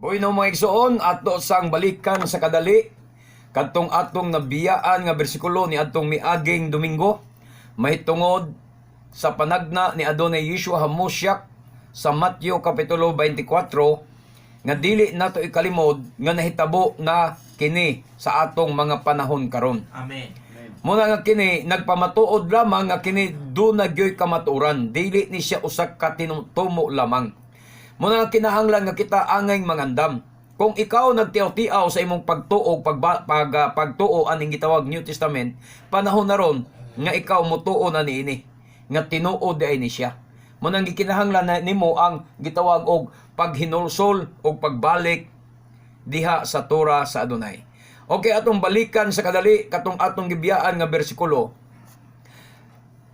Uy no mga igsoon, ato sang balikan sa kadali kadtong atong nabiyaan nga bersikulo ni adtong miaging Domingo mahitungod sa panagna ni Adonai Yeshua HaMashiach sa Mateo kapitulo 24 nga dili nato ikalimod nga nahitabo na kini sa atong mga panahon karon. Amen. Muna nga kini nagpamatuod lamang nga kini do nagyoy kamaturan, dili ni siya usa ka tinutumo lamang. Muna nga kinahanglan nga kita angay mangandam. Kung ikaw nagtiaw-tiaw sa imong pagtuo, pagtuo aning gitawag New Testament, panahon na ron nga ikaw mutuo na niini, nga tinuod ay ni siya. Muna nga kinahanglan na nimo ang gitawag og paghinulsol o pagbalik diha sa Torah sa Adonai. Okay, atong balikan sa kadali katong atong gibiyaan nga bersikulo.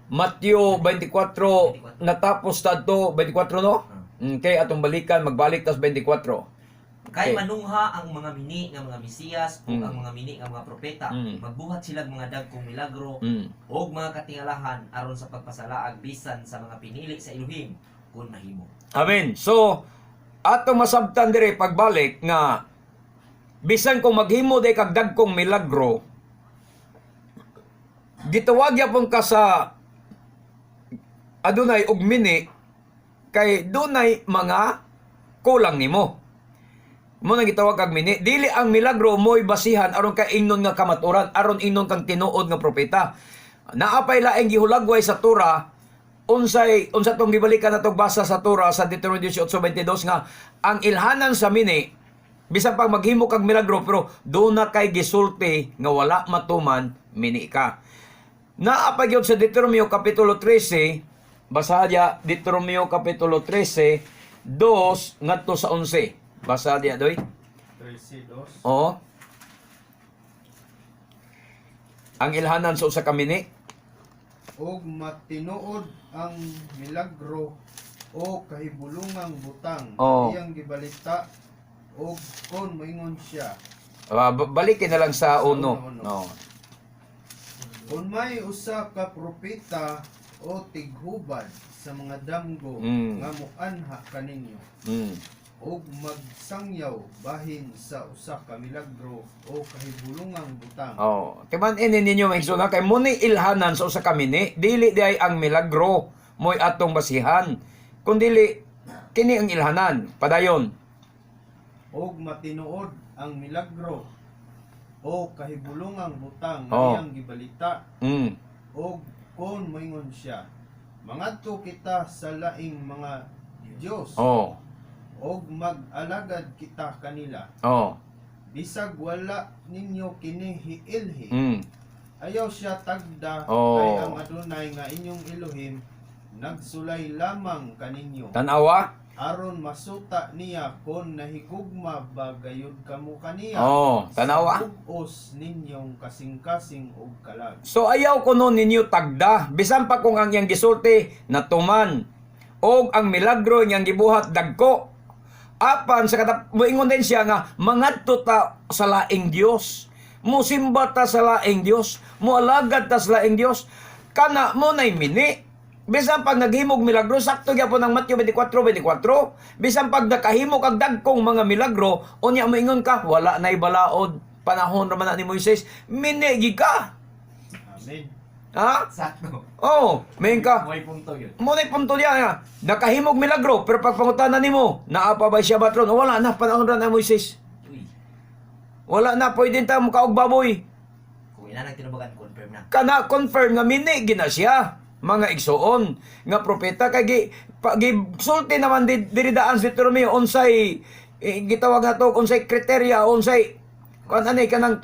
Mateo 24 natapos tadto 24 no? Okay, atong balikan magbalik tas 24. Kay Okay. manungha ang mga mini nga mga Mesiyas ug Mm. ang mga mini nga mga propeta. Magbuhat sila mga dagkong milagro Mm. ug mga katingalahan aron sa pagpasalaag bisan sa mga pinili sa Elohim kung mahimo. Amen. So, atong masabtan dire pagbalik nga bisan kung maghimo day kag dagkong milagro, gitawag yapon ka sa adunay og mini kay dunay mga kulang nimo. Mo nang gitawag kag mini, dili ang milagro mo'y basihan aron ka ingnon nga kamaturan, aron ingnon kang tinuod nga propeta. Naapay laing gihulagway sa Torah unsa tong gibalikan natong basa sa Torah sa Deuteronomy 18:22 nga ang ilhanan sa mini bisan pag maghimo kag milagro pero do na kay gisulti nga wala matuman mini ka. Naapay gyud sa Deuteronomy kapitulo 13, basa dia Deuteronomy kapitulo 13 2 ngadto sa 11. Basa dia doy. 13:2. Oo. Ang ilhanan sa usa ka mini. Og matinuod ang milagro o kahibulungang butang Oo. iyang gibalita og kon moingon siya. Balikin na lang sa uno. Uno. No. Kung may usa ka propeta o tighubad sa mga damgo Mm. nga muanha kaninyo Mm. og magsangyaw bahin sa usa ka milagro o kahibulungang butang. Oh, timan-inin ninyo maigsoon na kay muni ilhanan sa usa ka mini, dili diay ang milagro mo'y atong basihan. Kun dili kini ang ilhanan, padayon. Og matinuod ang milagro o kahibulungang butang Oh. nga iyang gibalita Mm. og kon moingon siya. Mangadto kita sa laing mga Dios Oh. og mag-alagad kita kanila. Oh. Bisag wala ninyo kini hiilhi. Mm. Ayaw siya tagda Oh. kay ang Adonai nga inyong Elohim nagsulay lamang kaninyo. Tanawa? Aron masuta niya kon nahigugma ba gayud kamo kaniya. Oh, tanawa? Sa bug-os ninyong kasing-kasing og kalag. So ayaw ko nun ninyo tagda, bisan pa kung ang iyang gisulti natuman og ang milagro niyang gibuhat dagko. Apan sa moingon din siya nga mangadto ta sa laing Dios. Musimba ta sa laing Dios, mualagad ta sa laing Dios. Kana mo nay mini. Bisan pag naghimog milagro, sakto gyapon ang Mateo 24:24. Bisan pag nakahimog kag dagkong mga milagro, unya moingon ka wala nay balaod. Panahon ra man na ni Moises, mini gid ka. Amen. Ha? Sakto. Oh, main ka. May punto yun. Mo na punto niya nga. Nakahimog milagro, pero pag pangutanan nimo, naa pa ba siya batron? Wala na, panahon ra na Moises. Uy. Wala na, pwede ta mukha og baboy. Kung ina nang tinubagan, confirm na. Kana confirm nga mini gina siya. Mga igsoon nga propeta kay sulti naman diri daan sa Deuteronomy unsay gitawag nato unsay kriteria unsay kan anay kanang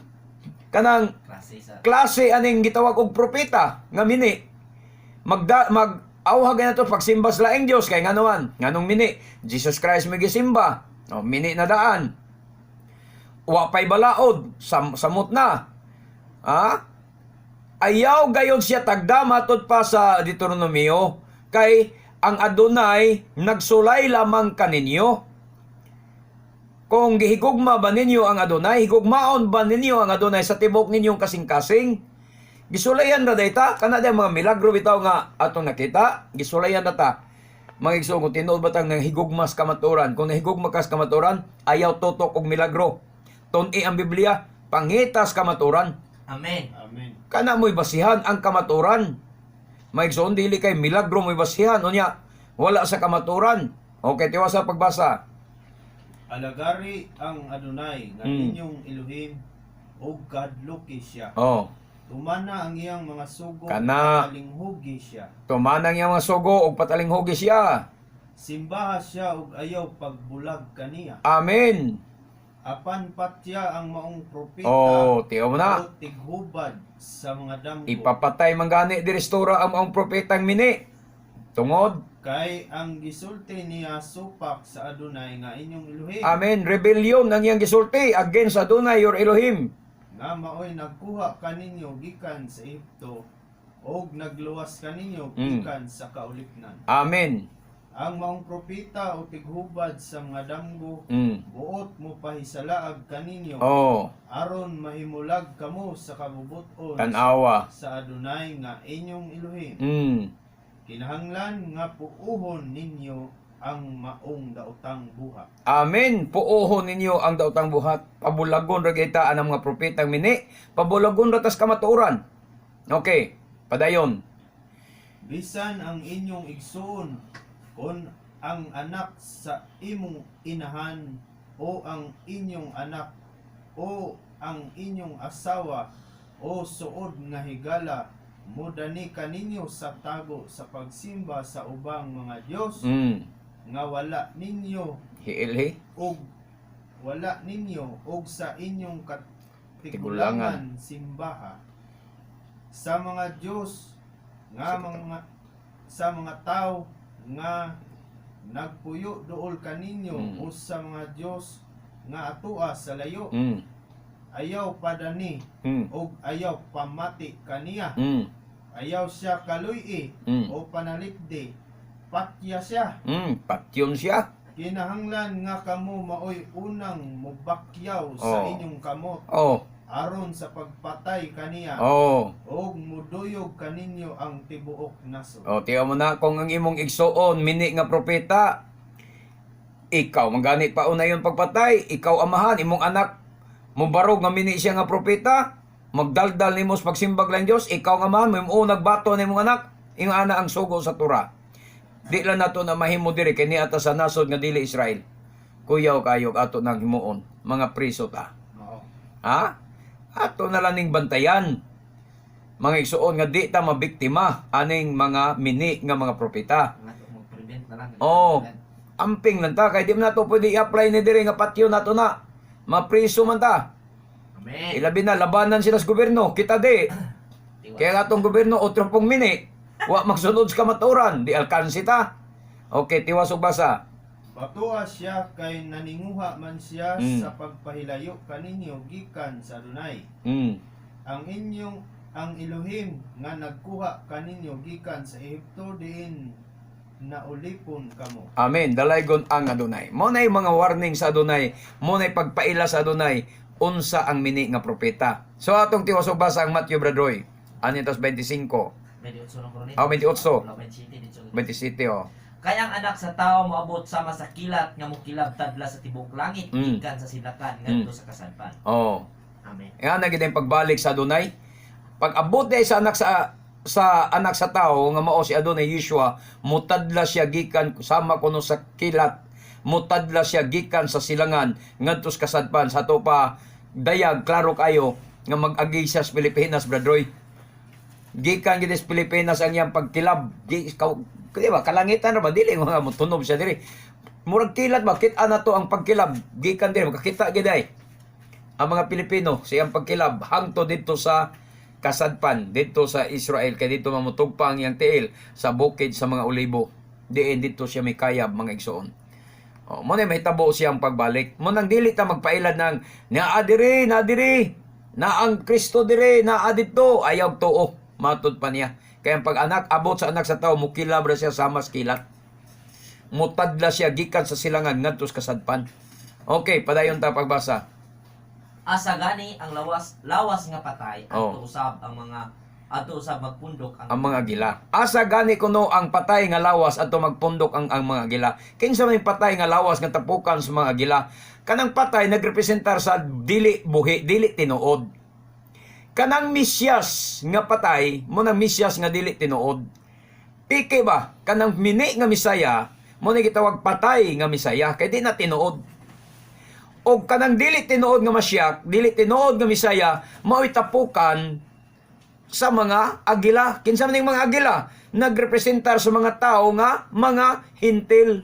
Klase sa klase aning gitawag og propeta nga mini mag awhag na to pagsimba sa laing Dios kay nganuman nganong mini Jesus Christ may gisimba o mini na daan wa pay balaod samot na ha ayaw gayon siya tagda matod pa sa Deuteronomio kay ang Adonai nagsulay lamang kaninyo. Kung gihigugma ba ninyo ang Adonai, higugmaon ba ninyo ang Adonai sa tibok ninyong kasing-kasing? Gisulayan na dayta, kana day mga milagro bitaw nga atong nakita, gisulayan na ta. Mga igsoon, kung tinuod ba tang nahigugmas kamaturan, kung nahigugmakas kamaturan, ayaw tutok og milagro. Tun-i ang Biblia, pangitas kamaturan. Amen. Amen. Kana mo'y basihan ang kamaturan. Mga igsoon, dili kay milagro mo'y basihan. Unya, wala sa kamaturan. Okay, tiwa sa pagbasa. Alagari ang Adonai nga Mm. inyong Elohim ug kadluki siya. Oh, Tumana ang iyang mga sugo Kana. at talinghugi siya. tumanang yang mga sugo og patalinghogi siya. Simbaha siya ug ayaw pagbulag kaniya. Amen. Apan patya ang maong propeta Oh, tiyo mo na. o tighubad sa mga damgo. Ipapatay man gani di restora ang mga propetang mini. Tungod. Kay ang gisulti niya supak sa Adonai nga inyong Elohim. Amen. Rebellion ang iyang gisulti against Adonai your Elohim. Nga maoy nagkuha kaninyo gikan sa Ehipto og nagluwas kaninyo gikan sa kauliknan. Amen. Ang maong propeta o tighubad sa mga damgo buot mo pahisalaag kaninyo Oh, aron mahimulag kamo sa kabubuton tanawa. sa Adonai nga inyong Elohim. Kinahanglan nga puuhon ninyo ang maong daotang buhat. Amen. Puohon ninyo ang daotang buhat. Pabulagon ra kita ang mga propetang mini. Pabulagon ra tas kamatuoran. Okay, padayon. Bisan ang inyong igsoon kon ang anak sa imong inahan o ang inyong anak o ang inyong asawa o suod nga higala mudani kaninyo sa tago sa pagsimba sa ubang mga Dios nga wala ninyo Hiilhi. og sa inyong Tigulangan. katigulangan simbaha sa mga Diyos nga sa mga tao nga nagpuyo dool kaninyo o sa mga Diyos nga atua sa layo ayaw padani og ayaw pamati kaniya ayaw siya kaluy o panalikdi patya siya Patyon siya. kinahanglan nga kamo maoy unang mubakyaw sa Oh. inyong kamot Oh, aron sa pagpatay kaniya oh. og muduyog kaninyo ang tibuok nasod. O, tiyo mo na, kung ang imong igsoon, mini nga propeta, ikaw, magani pa una yung pagpatay, ikaw amahan, imong anak, mubarog nga mini siya nga propeta, magdaldal nimo sa pagsimbag lang Diyos, ikaw nga amahan, mo nagbato na imong anak, imong anak ang sugo sa Torah. Di lang nato na mahimo diri, kini ata sa nasod nga dili Israel. Kuyaw kayog ato nang himuon, mga priso ta. Oo. Ha? Ato na lang ning bantayan. Mga igsoon nga di ta mabiktima aning mga mini nga mga propeta. Nga mag-prevent na lang. Oh, amping lang ta kay di man nato pwede i-apply ni diri nga patyo nato na. Mapriso man ta. Amen. Ilabi na labanan sila sa gobyerno, kita di. Tiwas. Kaya atong gobyerno otro pong mini. Wa magsunod sa kamaturan, di alkansi ta. Okay, tiwas ug basa. Patua siya kay naninguha man siya Mm. sa pagpahilayo kaninyo gikan sa Adonai. Ang Elohim nga nagkuha kaninyo gikan sa Ehipto diin naulipon kamo. Amen. Dalaygon ang Adonai. Mo na mga warning sa Adonai, mo na pagpaila sa Adonai unsa ang mini nga propeta. So atong tiwas ug basa ang Matthew Bradroy. Ani tas 25, 28 ng Koronito. 28. 27 dito. 27 oh. Kaya ang anak sa tao moabot sama sa kilat nga mokilab tadla sa tibok langit gikan sa silakan ngadto sa kasadpan. Oh. Amen. Yan na gid ang pagbalik sa Adonai. Pag abot day sa anak sa anak sa tao nga mao si Adonai Yeshua, mutadla siya gikan sama kuno sa kilat. Mutadla siya gikan sa silangan ngadto sa kasadpan. Sa to pa dayag klaro kayo nga mag-agi siya sa Pilipinas, Bradroy. Gikan gid sa Pilipinas ang iyang pagkilab. Di ba kalangitan ra ba dili nga mutunob siya diri. Murag kilat ba kit ana to ang pagkilab gikan diri makakita gid ay ang mga Pilipino siyang pagkilab hangto dito sa kasadpan dito sa Israel kay dito mamutugpa ang iyang tiil sa bukid sa mga olibo diin dito siya may kayab mga igsoon. Oh, mo na mahitabo siyang pagbalik. Mo nang dili ta magpailad ng naa diri na ang Kristo diri naa dito ayaw tuo matud pa niya. Kaya pag anak abot sa anak sa tao mukilab ra siya sama sa kilat. Mutadla siya gikan sa silangan ngadto sa kasadpan. Okay, padayon ta pagbasa. Asa gani ang lawas nga patay Oh. at usab ang mga ato sa magpundok ang mga gila. Asa gani kuno ang patay nga lawas ato magpundok ang mga gila. Kinsa may patay nga lawas nga tapukan sa mga gila. Kanang patay nagrepresentar sa dili buhi, dili tinuod. Kanang misyas nga patay, mo nang misyas nga dili tinuod. Pike ba? Kanang mini nga misaya, mo na gitawag patay nga misaya, kay di na tinuod. O kanang dili tinuod nga masyak, dili tinuod nga misaya, mao'y tapukan sa mga agila. Kinsa man ning mga agila? Nagrepresentar sa mga tao nga mga hintil.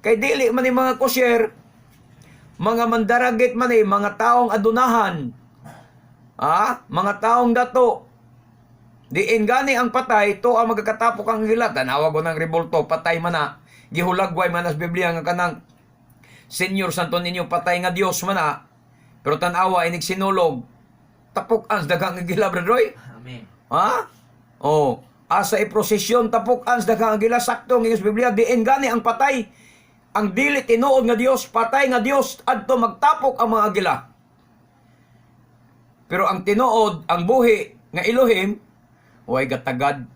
Kay dili man ning mga kusyer, mga mandaragit man mga taong adunahan. Mga taong dato. Diin gani ang patay, to ang magkakatapok ang agila. Tanawag ko ng rebolto, patay man na. Gihulagway man sa Biblia nga kanang Senyor Santo ninyo patay nga Dios man na. Pero tanawa inig sinulog. Tapok-an sa daghang agila, Bradroy. Amen. Asa prosesyon tapok-an sa daghang agila, sakto ng Biblia, diin gani ang patay. Ang dili tinuod nga Dios, patay nga Dios, adto magtapok ang mga agila. Pero ang tinuod, ang buhi nga Elohim, way gatagad.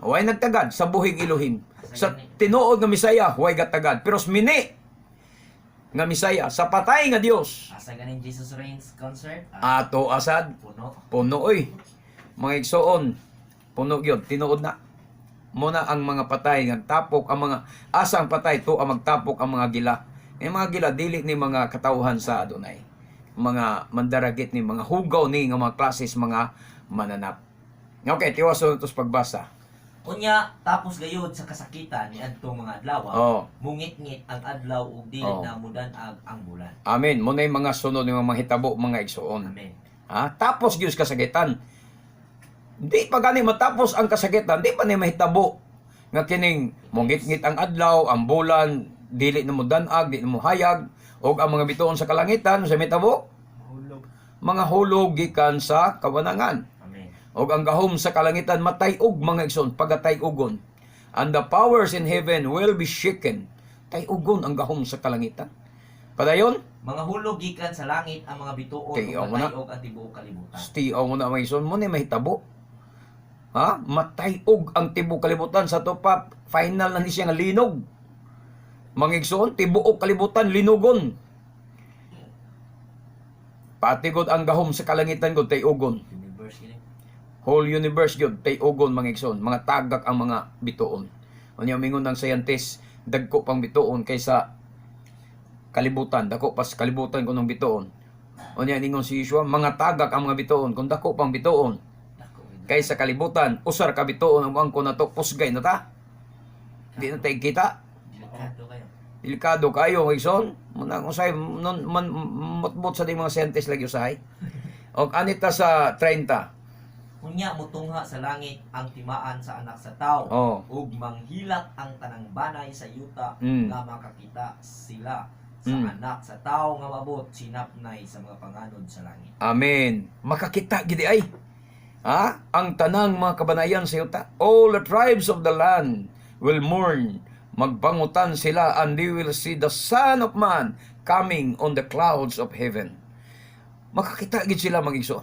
Way nagtagad sa buhing Elohim. Sa tinuod nga Misaya, way gatagad. Pero sa mini nga Misaya, sa patay nga Dios, Asa ganin Jesus Reigns concert? ato asad, Puno. puno oy. Mga igsoon, puno gyud, tinuod na. Muna ang mga patay nga tapok ang mga asang patay to ang magtapok ang mga gila. Yung mga gila dili ni mga katawhan sa Adonai. Mga mandaragit ni mga hugaw ni nga mga klases mga mananap. Okay, tiwaso ito sa pagbasa. Unya, tapos gayud sa kasakitan ni adtong mga adlaw, Oh. mungit-ngit ang adlaw ug dili Oh. na mudan-ag ang bulan. Amen. Muna yung mga sunod ng mga hitabo, mga igsoon. Amen. Tapos gyud kasakitan. Di pa gani matapos ang kasakitan, di pa ni mahitabo nga kining mungit-ngit ang adlaw, ang bulan, dili na mo danag, dili na mo hayag, og ang mga bituon sa kalangitan sa mitabo, Mahulog. mga hulog gikan sa kawanangan. Amen. Og ang gahom sa kalangitan matayog mga igsoon, pagatayugon. And the powers in heaven will be shaken. Tayugon ang gahom sa kalangitan. Padayon, Mga hulog gikan sa langit ang mga bituon Okay, ug ako na. matayog ang tibuok kalibutan. stiaw mo na mga igsoon, mo ni mahitabo. Matayog ang tibuok kalibutan sa topa, final na ni siya nga linog. Mga igsoon, tibuok kalibutan linugon. Patigod ang gahom sa kalangitan gud tayugon. Universe kini. Whole universe gyud tayugon mga igsoon, mga tagak ang mga bituon. Unya mingon ng scientist, dagko pang bituon kaysa kalibutan, dako pas kalibutan kunong bituon. Unya ningon si Yeshua, mga tagak ang mga bituon kung dako pang bituon Dako gid. kaysa kalibutan, usar ka bituon ang angko na to, pusgay na ta. Di na tayo kita. Delikado kayo. Delikado kayo, igsoon. Muna usay mutbot sa ding mga scientist lagi usahay. Og anita sa 30. Unya mutungha sa langit ang timaan sa anak sa tao. Oh. Ug manghilak ang tanang banay sa yuta nga makakita sila sa anak sa tao nga mabot sinapnay sa mga panganod sa langit. Amen. Makakita gidi ay. Ang tanang mga kabanayan sa yuta. All the tribes of the land will mourn. Magbangutan sila and they will see the Son of Man coming on the clouds of heaven. Makakita gid sila magigso.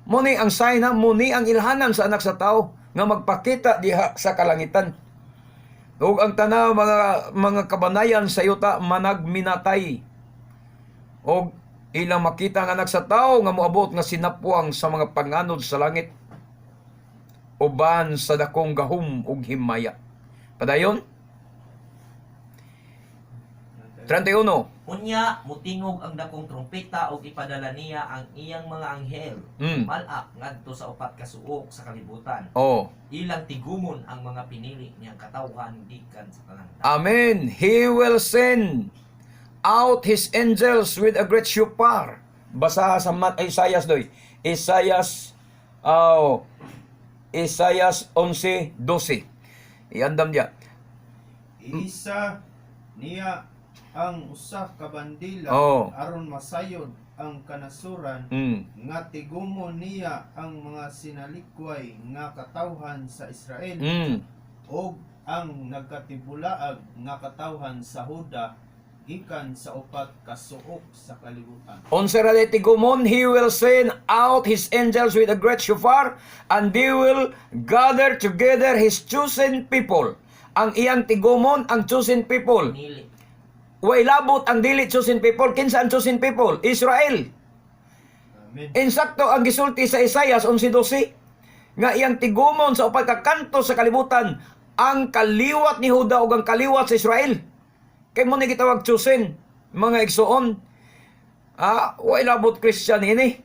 Muni ang sign muni ang ilhanan sa anak sa tao nga magpakita diha sa kalangitan. Ug ang tanaw mga kabanayan sa yuta managminatay. Og ilang makita ang anak sa tao nga moabot nga sinapuang sa mga panganod sa langit. Uban sa dakong gahom ug himaya. Padayon 31. Unya mutingog ang dakong trompeta ug ipadala niya ang iyang mga anghel malak ngadto sa upat ka suok sa kalibutan. Oh. Ilang tigumon ang mga pinili niyang katawhan gikan sa kalangtan. Amen. He will send out His angels with a great shofar. Basa sa Isaiah doy. Isaiah 11:12. Iandam dia. Isa niya ang usa ka bandila Oh. aron masayod ang kanasuran nga tigumon niya ang mga sinalikway nga katawhan sa Israel ug ang nagkatibulaag nga katawhan sa Huda gikan sa upat ka suok sa kalibutan. Unsa ra day tigumon, he will send out his angels with a great shofar, and they will gather together his chosen people. Ang iyang tigumon, ang chosen people. Nili. Way labot ang dili chosen people. Kinsa ang chosen people? Israel. Amen. Insakto ang gisulti sa Isaias 11:12 nga iyang tigumon sa upat ka kanto sa kalibutan ang kaliwat ni Huda ug ang kaliwat sa Israel. Kay mo ni gitawag chosen, mga igsoon. Way labot Christian ini.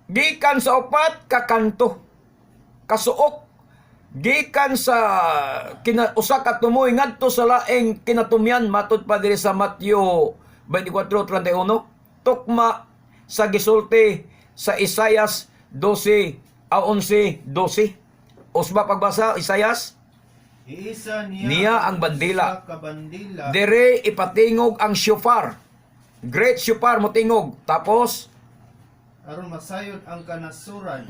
Gikan sa upat ka kanto, kasuok, gikan sa usa ka tumoy ngadto sa laing kinatumyan matud pa diri sa Mateo 24:31, tukma sa gisulti sa Isaias 11:12. Usba pagbasa Isaias, Iisa niya ang bandila. sa kabandila dire ipatingog ang shofar. Great shofar mo tingog. Tapos, aron masayod ang kanasuran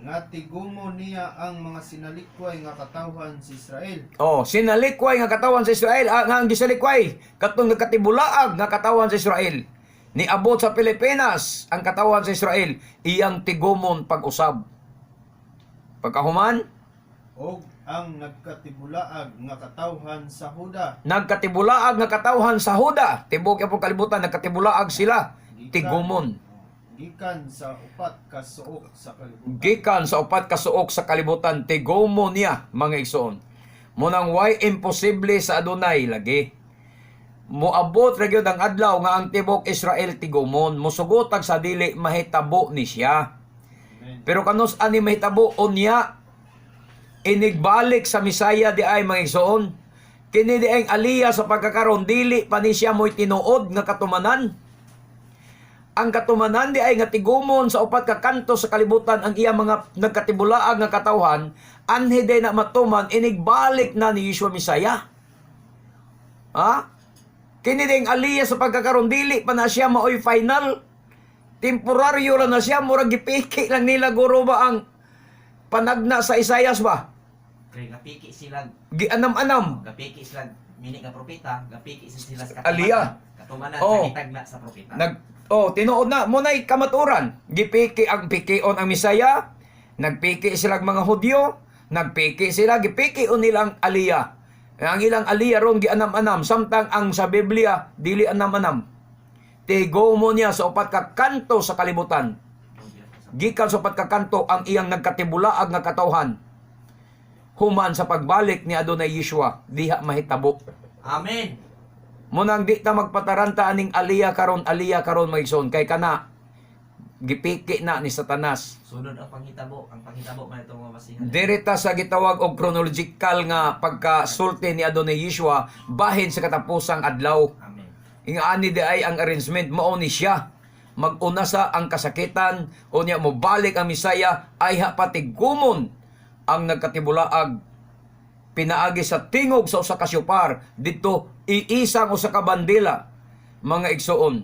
nga tigumo niya ang mga sinalikway nga katawhan sa Israel. sinalikway nga katawan sa Israel, nga ang gisalikway, katong nagkatibulaag nga katawan sa Israel. Niabot sa Pilipinas ang katawan sa Israel, iyang tigumon pag-usab. Pagkahuman, Og ang nagkatibulaag nga katawhan sa Huda. nagkatibulaag nga katawhan sa Huda, tibok yapon kalibutan, nagkatibulaag sila, tigumon. Gikan sa upat ka suok sa kalibutan. Gikan sa upat ka suok sa kalibutan, tigumon niya, mga igsoon. Munang way imposible sa Adonai lagi. Moabot ra gyud ang adlaw nga ang tibok Israel tigumon, musugotag sa dili mahitabo ni siya. Amen. Pero kanus ani mahitabo unya inigbalik sa Misaya di ay mga igsoon. Kini di ang aliya sa pagkakaroon dili pa ni siya mo'y tinuod nga katumanan. Ang katumanan di ay nga tigumon sa upat ka kanto sa kalibutan ang iya mga nagkatibulaag nga katawhan, anhi day na matuman inigbalik na ni Yeshua Misaya. Kini di ang aliya sa pagkakaroon dili pa na siya maoy final. Temporaryo lang na siya, murag gipiki lang nila guro ba ang panagna sa Isaias ba? Kay gapiki sila, Gianam-anam. gapiki sila mini nga propeta, gapiki sila sa Aliya. Katumanan Oh. sa hitag na sa propeta. Tinuod na mo nay kamaturan. Gipiki ang pikion ang Misaya, nagpiki sila mga Hudyo, nagpiki sila gipiki nilang aliya. Ang ilang aliya ron gianam-anam samtang ang sa Biblia dili anam-anam. Tigo mo niya sa upat ka kanto sa kalibutan. Gikan sa upat ka kanto ang iyang nagkatibulaag nga katawhan. Human sa pagbalik ni Adonai Yeshua, diha mahitabo. Amen. Munang di ta magpataranta aning aliya karon maigsoon kay kana gipiki na ni Satanas. Sunod ang panghitabo man itong mga masihan. Direta sa gitawag og chronological nga pagkasulti ni Adonai Yeshua bahin sa katapusang adlaw. Amen. Ingaani di ay ang arrangement mao ni siya. Mag-una sa ang kasakitan o niya mo balik ang Misaya ay patigumon ang nagkatibulaag pinaagi sa tingog sa usa ka syupar didto iisang usa ka bandila mga igsoon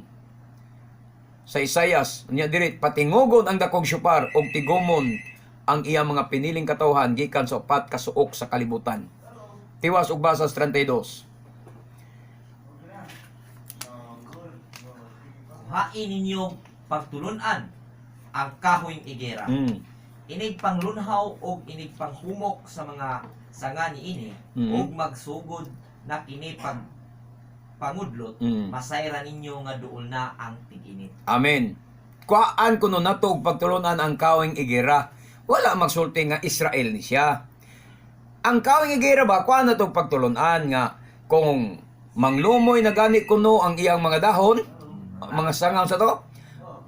sa Isaias niya diri patingugon ang dakong syupar og tigumon ang iya mga piniling katawhan gikan sa upat ka suok sa kalibutan. Tiwas ug basa sa 32. Hain ninyo pagtulunan ang kahoyng igera. Inig panglunhaw o inig panghumok sa mga sanga niini ug magsugod na kini pag pangudlot, masayra ninyo nga duol na ang tig-init. Amen. Kuan kuno nato og pagtulunan ang kawing igera. Wala magsulti nga Israel ni siya. Ang kawing igera ba kuan nato og pagtulunan nga kung manglumoy na gani kuno ang iyang mga dahon, mga sangaw sa to,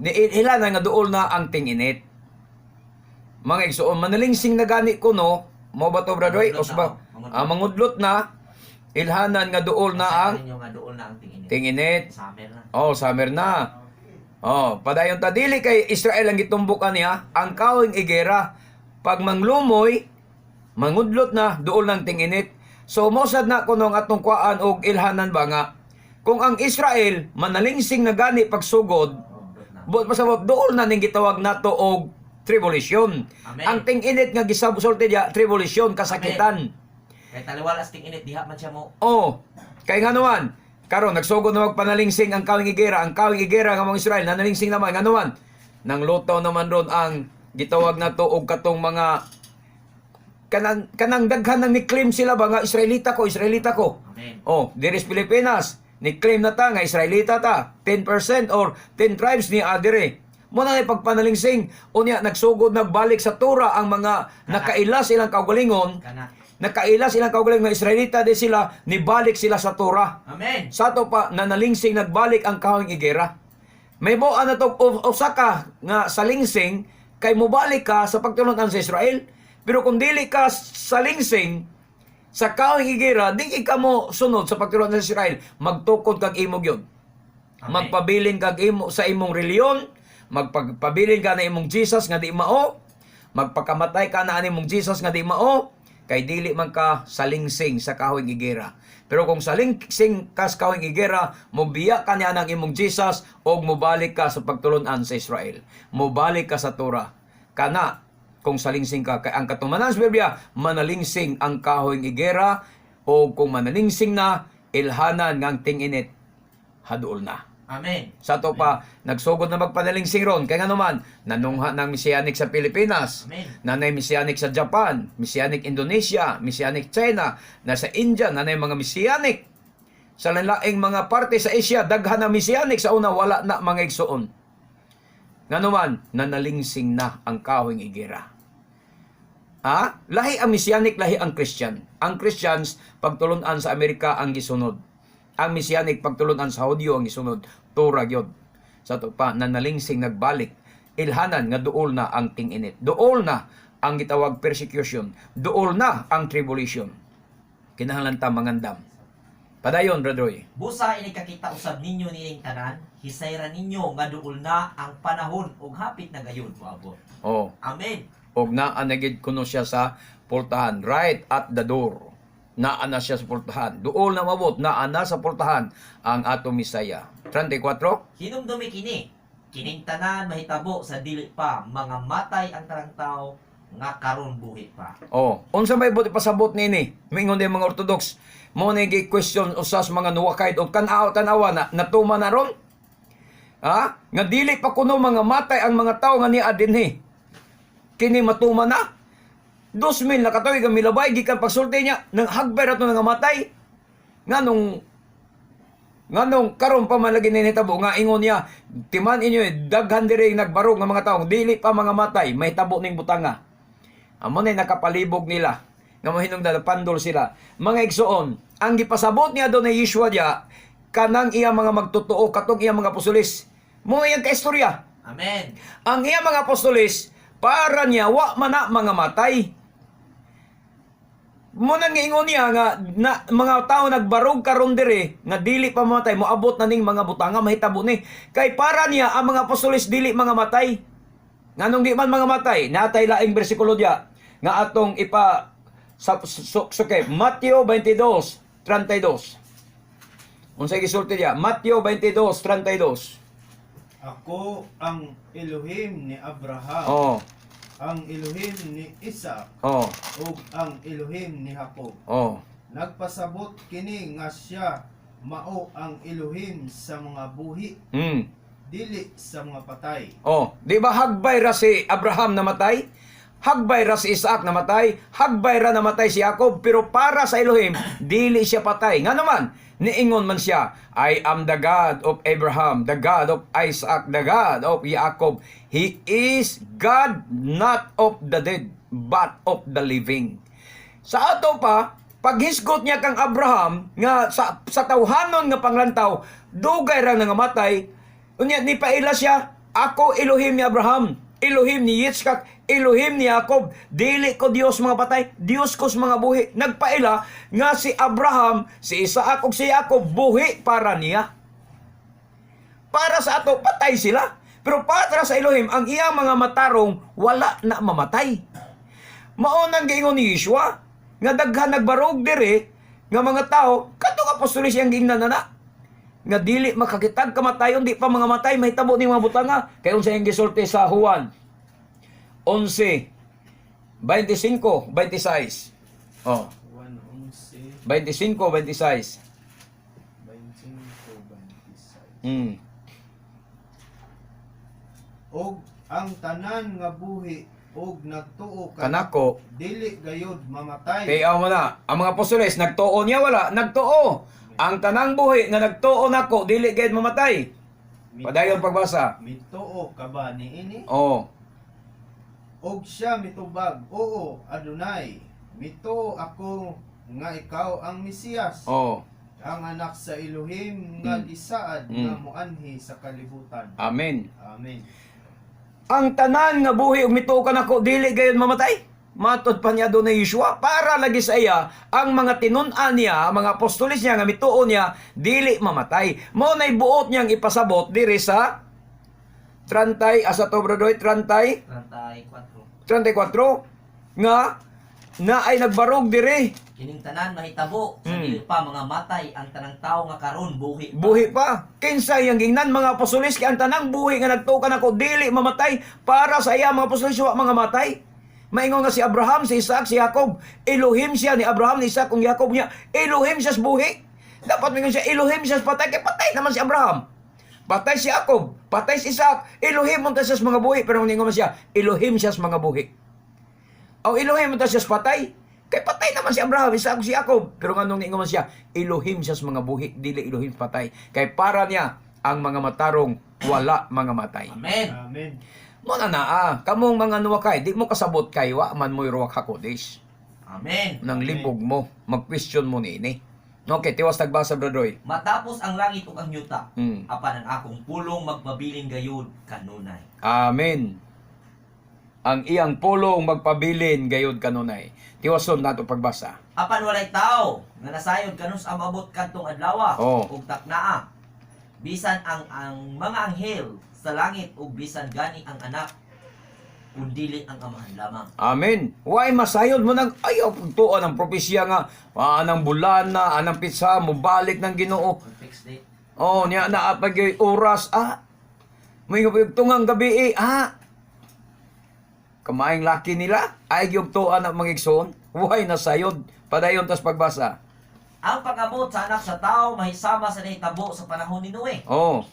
ila na nga duol na ang ting-init. Mga igsoon, manalingsing na gani kuno, mo ba to bradoy? Usba, mangudlot na, ilhanan nga duol na ang Masayra ninyo nga duol na ang tig-init. ting-init. Summer na. Summer na. Padayon ta dili kay Israel ang gitumbukan niya, ang kawing igera pag manglumoy, mangudlot na duol ng ting-init. So mosad na kuno ang atong kuan og ilhanan ba nga kung ang Israel manalingsing na gani pagsugod, buot pasabot duol na ning gitawag nato og tribulation. Amen. Ang ting-init nga gisabusulti diya tribulation, kasakitan. Kay taliwalas tig-init diha man siya mo. Kay nga naman, Karon nagsugod na magpanalingsing ang kawing igera, ang kawing igera nga mga Israel nanalingsing naman nga naman. Nang lutaw naman ron ang gitawag na to og katong mga kanang daghan nang ni-claim sila ba nga Israelita ko. Amen. Oh, diris Pilipinas, ni-claim na ta nga Israelita ta. 10% or 10 tribes ni adire. Mo na pagpanalingsing unya nagsugod nagbalik sa Torah ang mga nakaila silang kaugalingon. Nakaila silang kaugalingon nga Israelita di sila, nibalik sila sa Torah. Amen. Sa to pa nanalingsing nagbalik ang kawing igera. May buan na to usaka nga salingsing kay mobalik ka sa pagtulungan sa Israel. Pero kung dili ka salingsing sa kawing igera, di ka mo sunod sa pagtulungan sa Israel, magtukod kag imog yun. Amen. Magpabilin kag imo sa imong reliyon, magpabilin ka na imong Jesus nga di mao, magpakamatay ka na imong Jesus nga di mao, kay dili man ka salingsing sa kawing igera. Pero kung salingsing ka sa kawing igera, mobiya ka niya ng imong Jesus o mobalik ka sa pagtulunan sa Israel. Mobalik ka sa Torah. Kana, kung salingsing ka. Kay ang katumanan sa Biblia, manalingsing ang kawing igera o kung manalingsing na, ilhanan ngang tinginit, haduol na. Amen. Sa to pa, nagsugod na magpanalingsing ron. Kaya nga naman, nanungha ng Messianic sa Pilipinas, Amen. nanay Messianic sa Japan, Messianic Indonesia, Messianic China, nasa India, nanay mga Messianic. Sa lalaing mga parte sa Asia, daghan na Messianic, sa una wala na mga igsuon. Nga naman, nanalingsing na ang kawing igera. Lahi ang Messianic, lahi ang Christian. Ang Christians, pagtulunan sa Amerika ang gisunod. Ang Messianic, pagtulunan sa Hudyo ang gisunod. Torah gyud. Sa to pa, nanalingsing nagbalik. Ilhanan nga duol na ang tinginit. Duol na ang gitawag persecution. Duol na ang tribulation. Kinahanglan ta mangandam. Padayon, Brother Roy. Busa inikakita usab ninyo nining tanan, hisayra ninyo nga duol na ang panahon ug hapit na gayon moabot. Oh, Amen. og naa na gid kuno siya sa pultahan, right at the door. Naa na siya sa pultahan. Duol na mabot, naa na sa pultahan ang ato Misaya. 34. Hinumdumi kini, kining tanan mahitabo sa dili pa mga matay ang tarang tao nga karon buhi pa. Oh, unsa may buti pasabot nini? Mingon din mga Orthodox. Mo na question usas mga nuwakaid o tanawa na natuma na ron. Nga dili pa kuno mga matay ang mga tao nga niya dinhi. Kini matuma na. 2000 nakatuig ang milabay gikan pagsulti niya nang hagbay rato nga matay. Nganong karon pa man lagi nitabo nga ingon niya timan inyo daghan diri nagbarog nga mga tao dili pa mga matay mahitabo ning butanga. Amo na nakapalibog nila nga mahinung pandol sila. Mga igsoon, ang gipasabot niya doon ni Yeshua diya kanang iya mga magtotoo katong iya mga apostolis. Mo iyang kaistorya. Amen. Ang iya mga apostolis para niya wa man na mga matay. Muna nga ingon niya nga na, mga tao nagbarog karon dire nga dili pa mamatay moabot na ning mga butanga mahitabo ni kay para niya ang mga apostolis dili mga matay. Nganong di man mga matay natay laing bersikulo diya nga atong ipa suke Mateo 22:32. Unsay gisulti diya? Mateo 22:32. Ako ang Elohim ni Abraham, Oh, ang Elohim ni Isaac, oh, ug ang Elohim ni Jacob. oh. Nagpasabot kini nga siya mao ang Elohim sa mga buhi, dili sa mga patay. Oh, di ba hagbay ra si Abraham namatay? Hagbay ra si Isaac namatay, hagbay ra namatay si Jacob, pero para sa Elohim, dili siya patay. Nga naman, niingon man siya, I am the God of Abraham, the God of Isaac, the God of Jacob. He is God not of the dead, but of the living. Sa ato pa, paghisgot niya kang Abraham, nga sa tawhanon nga panglantaw, dugay ra nga matay, unya ni paila siya, ako Elohim ni Abraham, Elohim ni Yitzchak, Elohim ni Jacob, dili ko Dios mga patay, Dios ko sa mga buhi. Nagpaila nga si Abraham, si Isaac ug si Jacob buhi para niya. Para sa ato patay sila, pero para sa Elohim ang iyang mga matarong wala na mamatay. Mao nang giingon ni Yeshua nga daghan nagbarog diri nga mga tao kadtong apostolis yang giingnan na nga dili makakitag kamatayon di pa mga matay mahitabo ni mga butanga kay unsa yang gisulti sa Juan 11:25-26. Oh, 1:11, 25-26. 25. Og ang tanan nga buhi og nagtuo Kanako. dili gayud mamatay. Kaya mo na, ang mga apostoles, nagtuo niya wala, nagtuo. Ang tanang buhi nga nagtuo nako, dili gayud mamatay. Padayon pagbasa. Mituo ka ba niini? Oh. Og siya mitubag, oo, Adonai, mituo ako nga ikaw ang Mesiyas, Oh. ang anak sa Elohim nga gisaad Mm. nga muanhi sa kalibutan. Amen. Amen. Ang tanan nga buhi ug mituo ka nako, dili gayud mamatay. Matod pa niya doon na Yeshua, para lagi sa iya, ang mga tinun-an niya, mga apostolis niya, nga mituo niya, dili mamatay. Mo na'y buot niyang ipasabot, diri sa 30, asa to bradoy, 30, 34, nga, na ay nagbarog diri, Kining tanan mahitabo sa Mm. dili pa mga matay ang tanang tao nga karon buhi pa. buhi pa. Kinsa yang gingnan mga apostolis, kay ang tanang buhi nga nagtuo ka nako, dili mamatay, para sa iya, mga apostolis, wa mga matay. Maingon nga si Abraham, si Isaac, si Jacob, Elohim siya ni Abraham, ni Isaac, kung Jacob niya, Elohim siya sa buhi. Dapat maingon siya, Elohim siya sa patay, kay patay naman si Abraham. Patay si Jacob, patay si Isaac, Elohim mo siya sa mga buhi, pero maingon man siya, Elohim siya sa mga buhi. Ang Elohim mo siya sa patay, kay patay naman si Abraham, Isaac, si Jacob, pero nganong ningon man siya, Elohim siya sa mga buhi, dili Elohim sa patay. Kay para niya, ang mga matarong, wala mga matay. Amen. Amen. Mo na naa, kamong mga nuwakay, di mo kasabot kay wa man mo'y ruwak hakodis. Amen. Nang libog mo, mag-question mo ni. Okay, tiwas tagbasa, Bradoy. Matapos ang langit ug ang yuta, Hmm. apan ang akong pulong magpabiling gayud kanunay. Amen. Ang iyang pulong magpabilin gayud kanunay. Tiwason nato pagbasa. Apan walay tao nga nasayod kanus ang maabot kadtong adlaw Oh. ug taknaa. Bisan ang mga anghel sa langit ug bisan gani ang anak kundi ang amahan lamang. Amen. Why masayod mo nang ayaw tuon ang propesya nga anang bulan na, anang pitsa mo balik ng Ginoo. Fix date. Oh, niya na pag oras may tungang gabi kamaing laki nila ay yung tuan ang mga igsoon. Why nasayod? Padayon tas pagbasa. Ang pag-abot sa anak sa tao mahisama sa nahitabo sa panahon ni Noe. Oh.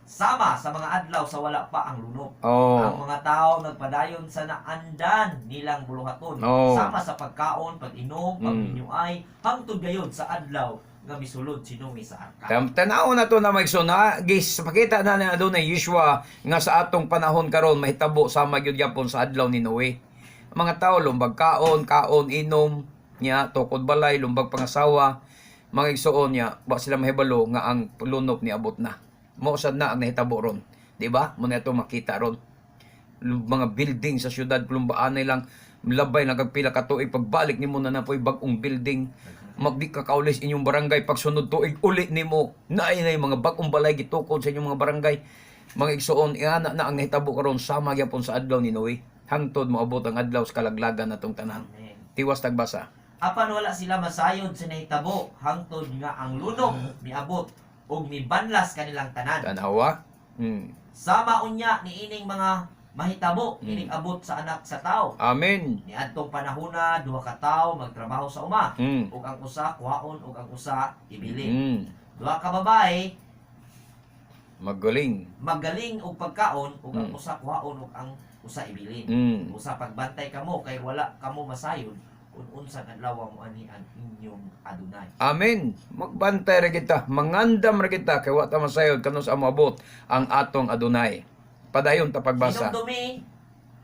Sama sa mga adlaw sa wala pa ang lunok. Oh. Ang mga tao nagpadayon sa naandan nilang buluhaton. Oh. Sama sa pagkaon, pag-inom, pagminyuay, hangtod gayon sa adlaw nga misulod si Noe sa arka. Tanaw na to na maigsoon na gis pakita na na doon na Yeshua nga sa atong panahon karon mahitabo sa magyud gyapon sa adlaw ni Noe. Ang mga tao lumbag kaon, inom niya tukod balay, lumbag pangasawa, mga igsoon niya, ba sila mahibalo nga ang lunop ni abot na. Mo sad na ang nahitabo ron, di ba? Mo na ito makita ron. Mga building sa syudad lumbaan lang labay nagagpila ka tuig pagbalik nimo na napoy bag-ong building. Magdi ka kaulis inyong barangay pagsunod tuig uli nimo. Naay na mga bag-ong balay gitukod sa inyong mga barangay. Mga igsoon ana na ang nahitabo karon sama gyapon sa adlaw ni Noe. Hangtod moabot ang adlaw sa kalaglagan natong tanan. Amen. Tiwas tagbasa. Apan wala sila masayod sa nahitabo hangtod nga ang lunok miabot ug mibanlas kanilang tanan. Tanawa. Sama unya ni ining mga mahitabo ining abot sa anak sa tao. Amen. Niadtong panahona duha ka tawo magtrabaho sa uma ug ang usa kuhaon ug ang usa ibilin. Duha ka babae Magaling. magaling og pagkaon ug ang usa kuhaon ug ang usa ibilin. Usa pagbantay kamo kay wala kamo masayod unsa adlaw mo ani ang inyong Adonai. Amen. Magbantay ra kita, mangandam ra kita kay wa ta masayod kanos amabot ang atong Adonai. Padayon ta pagbasa. Dinumdumi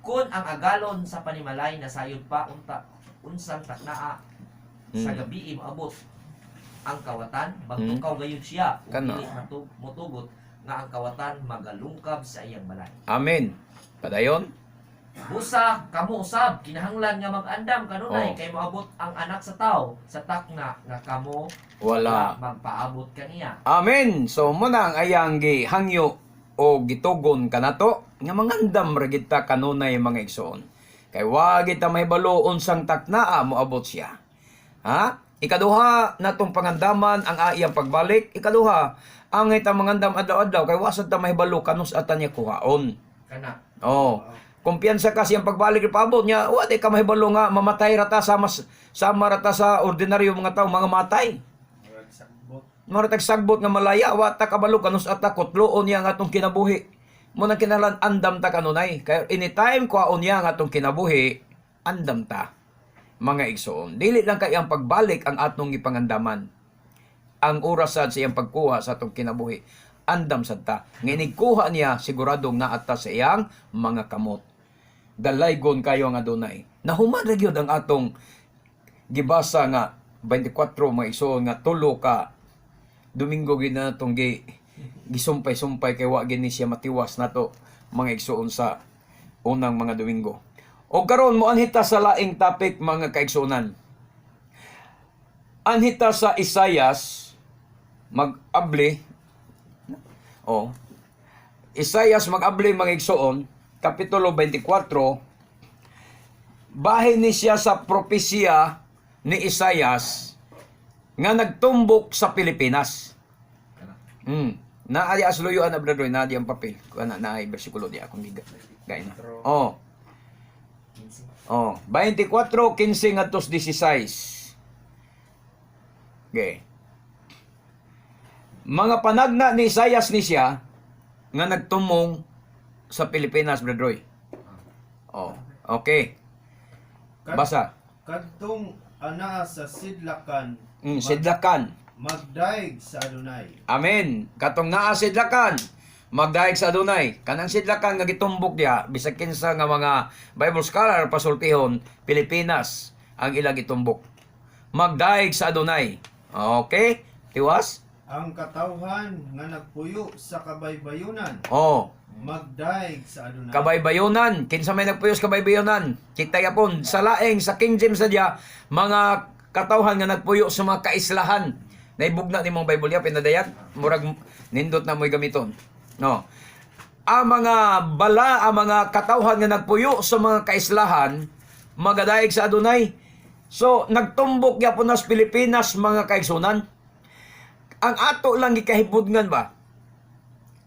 kun ang agalon sa panimalay nasayod pa unsang taknaa sa gabi moabot ang kawatan magtukaw gayud siya ug Kana. dili motugot nga ang kawatan magalungkab sa iyang balay. Amen. Padayon. Busa kamo usab kinahanglan nga mag-andam kanunay Oh. kay moabot ang anak sa tao sa takna nga kamo Wala. magpaabot kaniya. Amen. So mo na ang ayang gihangyo o gitugon kanato nga mangandam ra kita kanunay mga igsoon. Kay wa kita mahibalo unsang taknaa moabot siya. Ha? Ikaduha natong pangandaman ang iyang pagbalik. Ikaduha ang ita mangandam adlaw-adlaw kay wasad ta mahibalo kanus atan niya kuhaon. Kana. Oh. Kumpiyansa ka siyang pagbalik ng paabot niya, wa di ka mahibalo nga mamatay rata sama rata sa ordinaryo mga tao mga matay. Maratag sagbot nga malaya, wa ta kabalo kanus at kutloon niya nga atong kinabuhi. Mo nang kinalan andam ta kanunay. Kaya anytime kuhaon niya nga atong kinabuhi, andam ta. Mga igsoon. Dili lang kay ang pagbalik ang atong gipangandaman. Ang oras sad sa iyang pagkuha sa atong kinabuhi. Andam sad ta. Nga kuha niya, siguradong naata sa iyang mga kamot. Dalaygon kayo nga dunay. Nahuman ra gyud ang atong gibasa nga 24 mga igsoon nga tulo ka Domingo gid na itong gisumpay-sumpay kay wa gini siya matiwas nato mga igsoon sa unang mga Domingo. O karon mo anhita sa laing topic mga kaigsuonan. Anhita sa Isaias mag-abli. Isaias mag-abli mga igsoon, kapitulo 24. Bahin ni siya sa propesya ni Isaias nga nagtumbok sa Pilipinas. Naadi asluyuan na bradoy, naadi ang papel. Kana na ay bersikulo di akong giga. Gay na. 24:15 ngadto 16. Okay. Mga panagna ni Isaias ni siya nga nagtumong sa Pilipinas, bradoy. Okay. Basa. Kadtong anaa sa sidlakan, Sidlakan. magdaig sa Adonai. Amen. Katong naa sidlakan, magdaig sa Adonai. Kanang sidlakan nga gitumbok diha, bisag kinsa nga mga Bible scholar pasultihon, Pilipinas ang ilang gitumbok. Magdaig sa Adonai. Okay? Tiwas? Ang katawhan nga nagpuyo sa kabaybayunan, magdaig sa Adonai. Kabaybayonan. Kinsa may nagpuyos kabaybayonan? Kita yapon sa laing sa King James sadya, mga katawhan nga nagpuyo sa mga kaislahan. Naibugna ni mong Bible ya pinadayat, murag nindot na mo'y gamiton. Ang mga bala, ang mga katawhan nga nagpuyo sa mga kaislahan, magadaig sa Adonai. So, nagtumbok yapon nas Pilipinas mga kaigsunan. Ang ato lang gikahibudngan ba?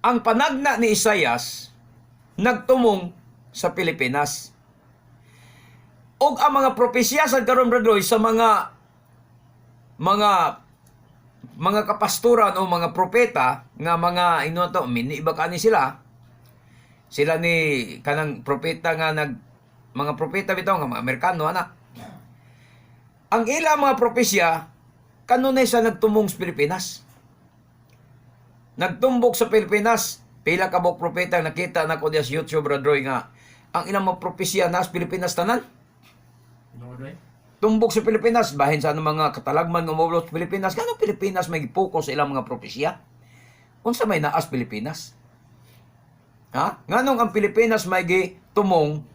Ang panagna ni Isaias nagtumong sa Pilipinas. Og ang mga propesya sa karon bradoy sa mga kapasturan o mga propeta nga mga miniiba kani sila ni kanang propeta nga mga propeta bitaw nga mga Amerikano ana. Ang ila mga propesya kanunay sa nagtumong sa Pilipinas. Nagtumbok sa Pilipinas, pila ka bok propeta nakita na ko sa YouTube radroy nga ang ilang mga propesya na sa Pilipinas tanan. Tumbok sa Pilipinas, bahin sa mga katalagman ng moblo sa Pilipinas. Kano Pilipinas may gipokus sa ilang mga propesya? Unsa may naas Pilipinas? Nganong ang Pilipinas may gitumong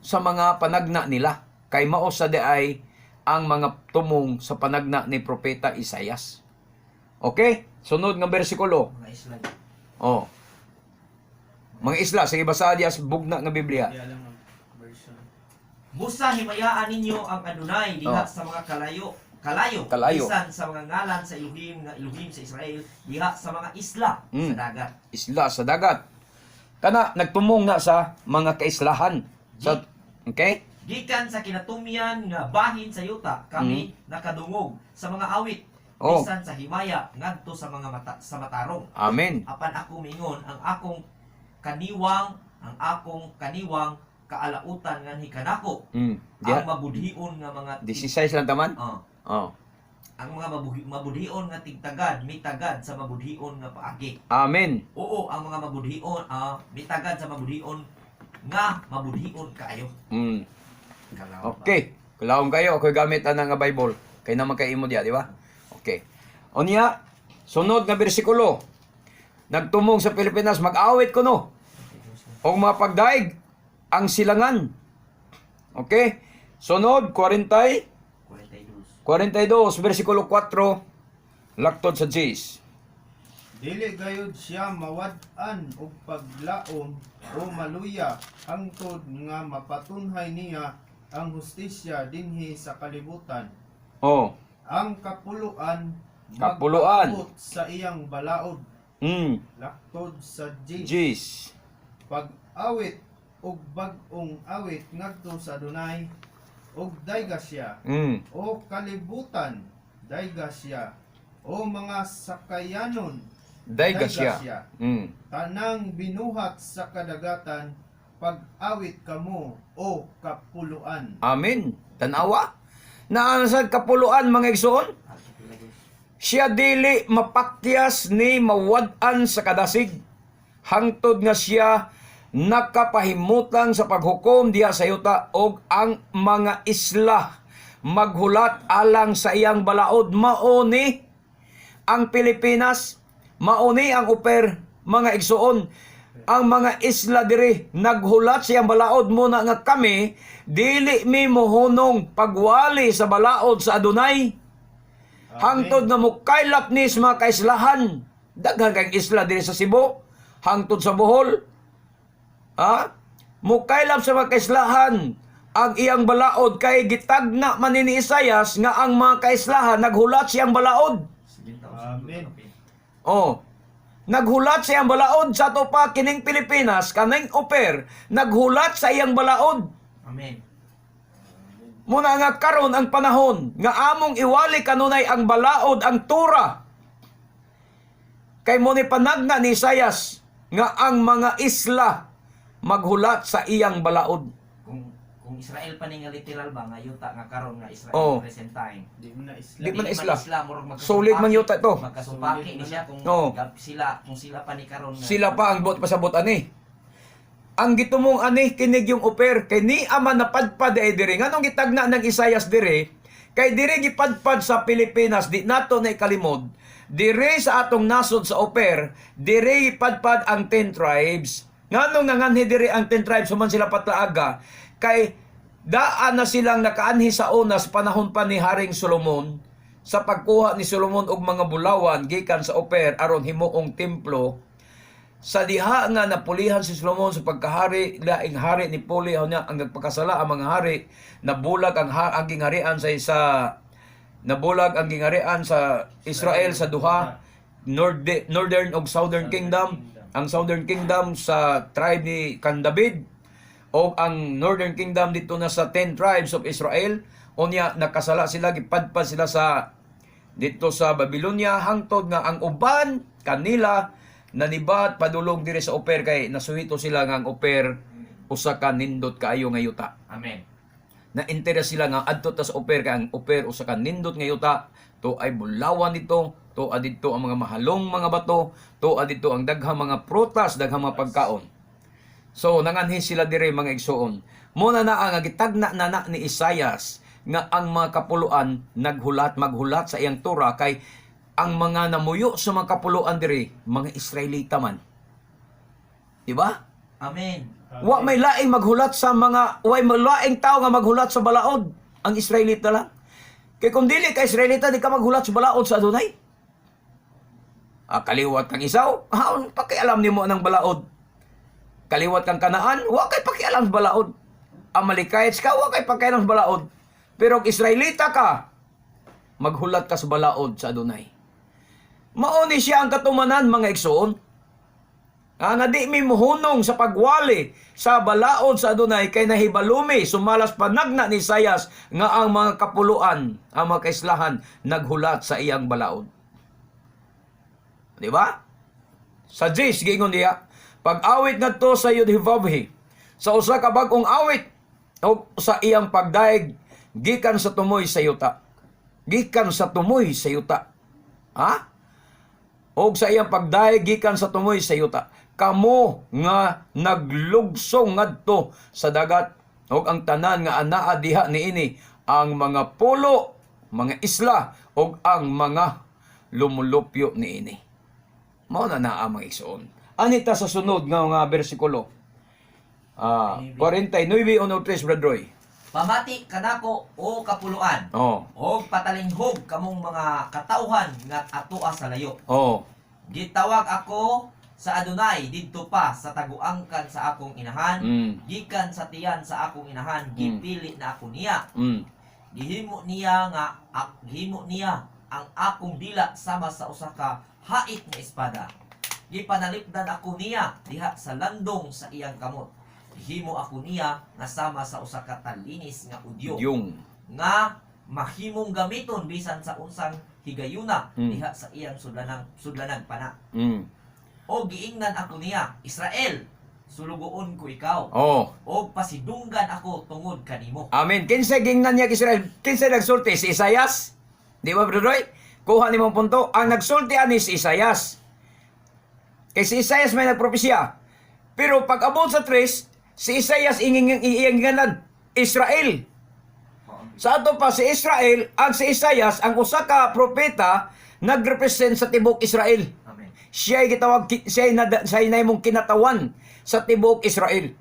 sa mga panagna nila? Kay mao sa ay ang mga tumong sa panagna ni Propeta Isaias. Okay? Sunod nga bersikulo. Mga isla. Mga isla, sige basahan diya sa bugna nga Biblia. Busa himayaan ninyo ang Adonai diha sa mga kalayo bisan sa mga ngalan sa Elohim nga Elohim sa Israel diha sa mga isla sa dagat. Isla sa dagat. Kana nagtumong na sa mga kaislahan. Okay? Gikan sa kinatumyan nga bahin sa yuta kami nakadungog sa mga awit bisan sa himaya ngadto sa mga matarong. Amen. Apan ako mingon ang akong kaniwang kaalautan nga hikanako. Ang mabudhion nga mga 16 lang taman? Ang mga mabudhion nga tigtagad, mitagad sa mabudhion nga paagi. Amen. Oo, ang mga mabudhion mitagad sa mabudhion nga mabudhion kaayo. Okay. Kulaong kayo, ako'y gamit nga Bible. Kaya naman kay imo diya, di ba? Okay. Unya, sunod nga bersikulo. Nagtumong sa Pilipinas, mag-awit kuno. O mga pagdaig, ang silangan. Okay? Sunod, 42, versikulo 4, laktod sa Gs. Dili gayud siya mawad-an og paglaom o maluya hangtod nga mapatunhay niya ang hustisya dinhi sa kalibutan. Ang kapuluan magpaabot sa iyang balaod. Laktod sa Gs. Pag-awit og bag-ong awit ngadto sa Adonai og dayga siya. O kalibutan dayga siya. o mga sakayanon, Daygasya. tanang binuhat sa kadagatan, pag-awit kamo o kapuluan. Amen. Tanawa. Na sa kapuluan mga igsoon, siya dili mapakyas ni mawad-an sa kadasig. Hangtod nga siya nakapahimutan sa paghukom diha sa yuta og ang mga isla maghulat alang sa iyang balaod. Mauni ang Pilipinas, mauni ang Uper, mga igsoon. Ang mga isla diri naghulat sa iyang balaod muna nga kami dili mi mohunong pagwali sa balaod sa Adunay. Hangtod nga mukaylap ni sa mga kaislahan. Daghan kang isla diri sa Cebu, hangtod sa Bohol. Mukaylap sa mga kaislahan ang iyang balaod kay gitagna man ni Isayas nga ang mga kaislahan naghulat siyang balaod. Amen. Naghulat sa iyang balaod sa ato pa kining Pilipinas, kaning Uper, naghulat sa iyang balaod. Amen. Muna nga karon ang panahon nga among iwali kanunay ang balaod, ang tura. Kay mo ni panagna ni Isayas nga ang mga isla maghulat sa iyang balaod. Kung Israel pa ni nga literal ba nga yuta nga karon nga Israel present time. Di mo na isla. Di man isla. murag Sulit man yuta to. Magkasumpaki ni siya kung kung sila pa ni karon nga. Sila pa ang pasabot ani. Ang gitumong ani kinig yung Uper kay ni ama napadpad ay diri. Nganong gitagna ng Isayas diri? Kay diri gipadpad sa Pilipinas, di nato na ikalimod. Diri sa atong nasod sa Uper, diri gipadpad ang 10 tribes. Nganong nanganhi diri ang 10 tribes human sila patlaaga kay daan na silang nakaanhi sa una sa panahon pa ni Haring Solomon sa pagkuha ni Solomon og mga bulawan gikan sa Uper aron himuong templo. Sa diha nga napulihan si Solomon sa pagkahari, laing hari ni Puli niya ang nagpakasala ang mga hari, nabulag ang gingharian sa isa, nabulag ang gingharian sa Israel sa duha, Northern ug Southern Kingdom. Ang Southern Kingdom sa tribe ni Kang David o ang Northern Kingdom dito na sa 10 tribes of Israel. Unya nakasala sila, gipadpad sila sa dito sa Babylonia, hangtod nga ang uban kanila nanibat padulong diri sa Uper kay nasuhito sila nga ang Uper usa ka nindot kaayo nga yuta. Amen. Na interes sila nga adto ta sa Uper kay ang Uper usa ka nindot nga yuta, to ay bulawan dito, to adito ang mga mahalong mga bato, to adito ang daghang mga prutas, daghang mga pagkaon. So nanganhi sila diri mga igsoon. Muna na ang gitagna na ni Isayas nga ang mga kapuluan maghulat sa iyang tura kay ang mga namuyo sa mga kapuluan diri mga Israelita man. Di ba? Amen. Wa may laing maghulat sa mga may laing tao nga maghulat sa balaod, ang Israelita lang. Kay kung dili ka Israelita di ka maghulat sa balaod sa Adonai. Kaliwat kang Isaw, pakialam nimo ng balaod. Kaliwat kang Kanaan, wa kay pakialam sa balaod. Amalekites ka, wa kay pakialam sa balaod. Pero kung Israelita ka, maghulat ka sa balaod sa Adonai. Mauni siya ang katumanan mga igsoon. Nga di mi muhunong sa pagwali sa balaod sa Adonai kay nahibalumi sumalas panagna ni Isayas nga ang mga kapuluan, ang mga kaislahan naghulat sa iyang balaod. Di ba? Sa Jis gingon diya, pag-awit ngadto sa Yudhivavhi, sa usa ka bag-ong awit o sa iyang pagdaig gikan sa tumoy sa yuta. Gikan sa tumoy sa yuta. O sa iyang pagdaig gikan sa tumoy sa yuta. Kamo nga naglugsong ngadto sa dagat o ang tanan nga anaa diha niini ang mga pulo, mga isla o ang mga lumulupyo niini. Mao na naa mga igsoon. Anita sa sunod nga bersikulo. 49 o 3 Brad Roy. Pamati kanako o kapuluan. O patalinghog kamong mga katauhan nga atoa sa layo. Gitawag ako sa Adonai didto pa sa taguangkan sa akong inahan, gikan sa tiyan sa akong inahan, gipili na ako niya. Gihimo niya ang akong dila sama sa usa ka hait nga espada. Gipanalipdan ako niya diha sa landong sa iyang kamot. Himo ako niya nga sama sa usa ka talinis nga udyo nga mahimong gamiton bisan sa unsang higayuna Mm. diha sa iyang sudlanang pana. Mm. O giingnan ako niya, Israel, sulugoon ko ikaw. Oh. O pasidunggan ako tungod kanimo. Amen. Kinsa gingnan niya Israel? Kinsa nagsulti? Si Isaias? Di ba, Brother Roy? Kuha ni mong punto. Ang nagsulti ani si Isaias. Kay si Isaias may nagpropesya. Pero pag abot sa 3, si Isaias iinganan Israel. Sa ato pa si Israel, ang si Isaias, ang usa ka propeta, nagrepresent sa tibok Israel. Amen. Siya ay gitawag, siya ay naimong kinatawan sa tibok Israel.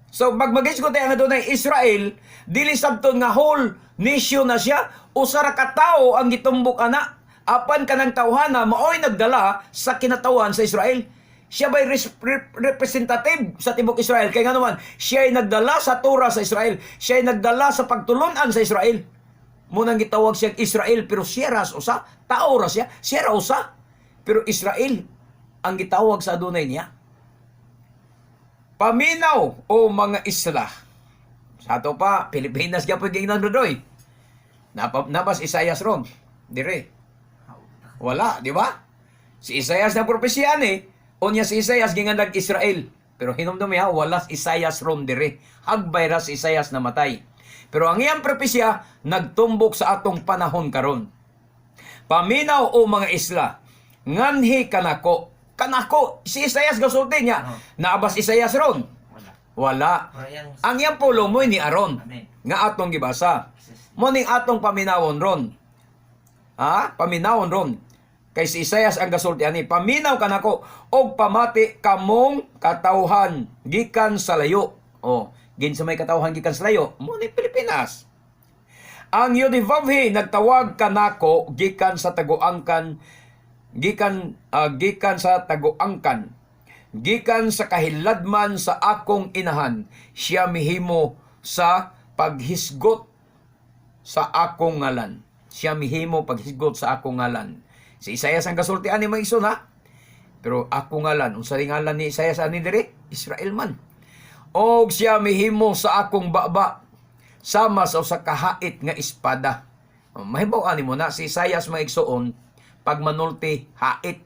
So, magmagis ko tayo nga doon ay Israel, dili sabton nga whole nation na siya, usara ka tao ang gitumbok ana, apan kanang tawhana, maoy nagdala sa kinatawan sa Israel. Siya ba'y representative sa tibok Israel? Kaya nga naman, siya ay nagdala sa Torah sa Israel. Siya ay nagdala sa pagtulunan sa Israel. Munang gitawag siya Israel, pero siya ras usa. Tao ras siya. Siya ra usa. Pero Israel, ang gitawag sa adunay niya. Paminaw o mga isla. Sa ato pa, Pilipinas kaya po yung nandodoy. Nabas Isaias ron. Dire. Wala, di ba? Si Isaias na propesyan unya si Isaias gingandag Israel. Pero hinumdum niya, wala si Isaias ron dire. Hagbay ra si Isaias namatay. Pero ang iyang propesya, nagtumbok sa atong panahon karon. Paminaw o mga isla, nganhi kanako. Kanako, si Isaias gasulti niya. Naabas Isaias ron? Wala. Pero yang Ang iyang pulong mo ni Aron. Amen. Nga atong gibasa. Muning atong paminawon ron. Ha? Paminawon ron. Kay si Isaias ang gasulti ani, paminaw kanako og pamati kamong katawhan gikan sa layo. Oh, ginsa may katawhan gikan sa layo, mo ni Pilipinas. Ang Yodivavhi nagtawag kanako gikan sa taguangkan, gikan sa taguangkan, gikan sa kahiladman sa akong inahan, siya mihimo sa paghisgot sa akong ngalan. Siya mihimo paghisgot sa akong ngalan. Si Isaias ang kasultian ni mga igsoon, ha? Pero ako ngalan, unsa ring ngalan ni Isaias ani dire? Israel man. Og siya mihimo sa akong baba sama sa usa ka hait nga espada. Mahibaw ani mo na si Isaias mga igsoon pag manulti hait.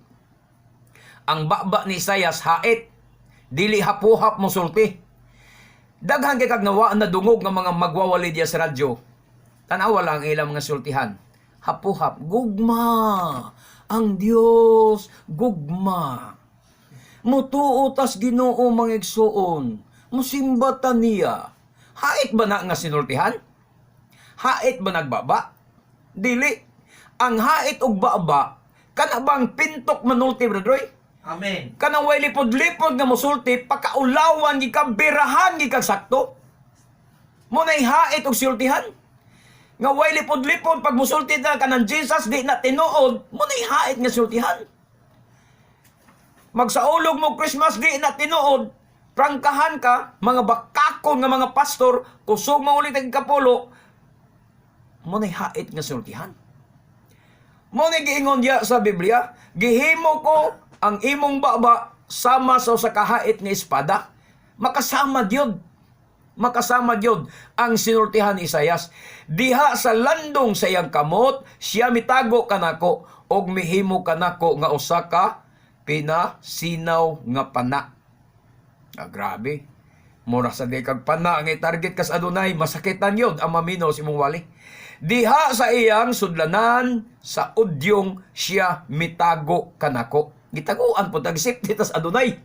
Ang baba ni Isaias hait, dili hapuhap mo sulti. Daghan kay kag nawaan na dungog nga mga magwawali diya sa radyo. Tanawa lang ilang mga sultihan. Hapuhap, gugma. Ang Dios, gugma. Mutuotas Ginoo mga igsoon. Musimbatan niya. Hait ba na nga sinultihan? Hait ba nagbaba? Dili. Ang hait og baba, kana bang pintok manulti, Brother Roy? Amen. Kanang way lipod-lipod nga musulti, pakaulawan, gikabirahan, gikagsakto. Muna'y hait og sultihan. Nga way lipod-lipod pag musulti na kanang Jesus di na tinuod, mo na ihait nga sultihan. Magsaulog mo Christmas di na tinuod, prangkahan ka, mga bakakon nga mga pastor, kusog mo ulit ang kapulo, mo na ihait nga sultihan. Mo na giingon diya sa Biblia, gihimo ko ang imong baba sama sa kahait nga espada. Makasama Gyud ang sinultihan ni Isaias. Diha sa landong sa iyang kamot, siya mitago kanako og mihimo kanako nga usa ka pinasinaw nga pana. Grabe. Mura sa di kag pana nga target kas adunay, masakitan yun ang maminaw si mong wali. Diha sa iyang sudlanan sa udyong siya mitago kanako. Gitaguan po tagisip ditas adunay.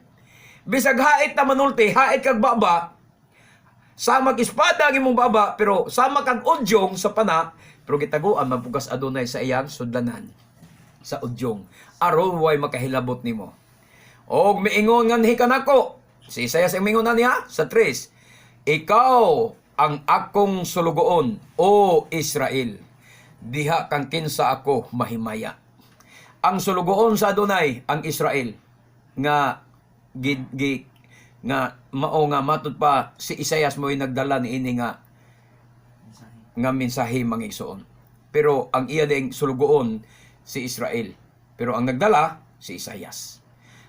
Bisag hait na manulti, hait kag baba, sama espada ang imong baba, pero sama kang udyong sa pana, pero gitaguan mapugas adunay sa iyang sudlanan sa udyong. Aron way makahilabot nimo. Og miingon nga ni kanako, si Isaias ang miingon na niya sa 3, ikaw ang akong sulugoon, o Israel. Diha kang kinsa ako mahimaya. Ang sulugoon sa adunay ang Israel nga nga mao nga matud pa si Isaias mo'y nagdala ni ini nga mensahe mga igsoon. Pero ang iya ding sulugoon si Israel. Pero ang nagdala si Isaias.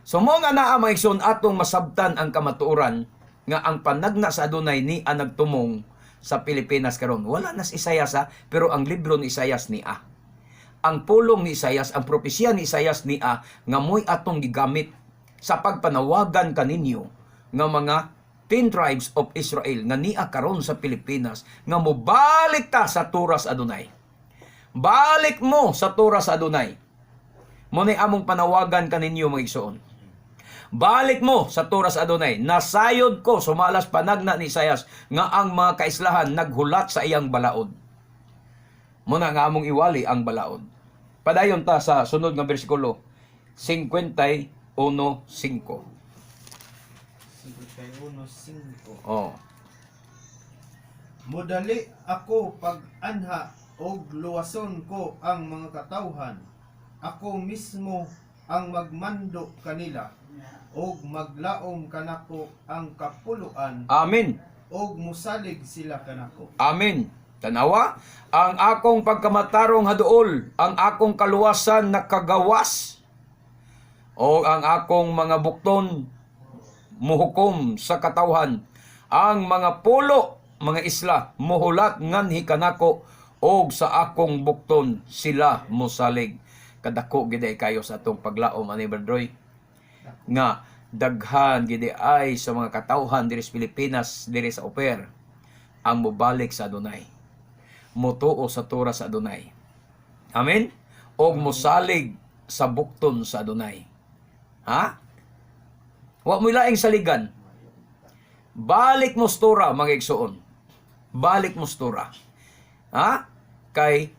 So mo nga naa mga igsoon atong masabtan ang kamatuoran nga ang panagna sa adunay ni nagtumong sa Pilipinas karon. Wala na si Isaias pero ang libro ni Isaias ni ang pulong ni Isayas, ang propesya ni Isayas niya nga mo'y atong gigamit sa pagpanawagan kaninyo nga mga 10 tribes of Israel nga niya karon sa Pilipinas nga mobalik ta sa turas Adonai. Balik mo sa turas Adonai. Mo ni among panawagan kaninyo mga igsoon. Balik mo sa turas Adonai. Nasayod ko sumalas panagna ni Isayas nga ang mga kaislahan naghulat sa iyang balaod. Muna nga among iwali ang balaod. Padayon ta sa sunod nga bersikulo 51:5. 51:5. Oh. Mudali ako pag-anha og luwason ko ang mga katawhan. Ako mismo ang magmando kanila og maglaom kanako ang kapuluan Amen. og musalig sila kanako. Amen. Tanawa, ang akong pagkamatarong haduol, ang akong kaluwasan nakagawas, o ang akong mga bukton muhukom sa katawhan, ang mga pulo, mga isla, muhulat nganhi kanako, og sa akong bukton sila musalig. Kadako giday kayo sa atong paglaom ani Bardroy nga daghan gidi ay sa mga katawhan diri sa Pilipinas, diri sa Oper, ang mobalik sa Adonai, mutuo sa tura sa Adonai. Amen? Og musalig sa bukton sa Adonai. Ha? Wa mo laing saligan. Balik mo stura mga igsoon. Balik mo stura. Ha? Kay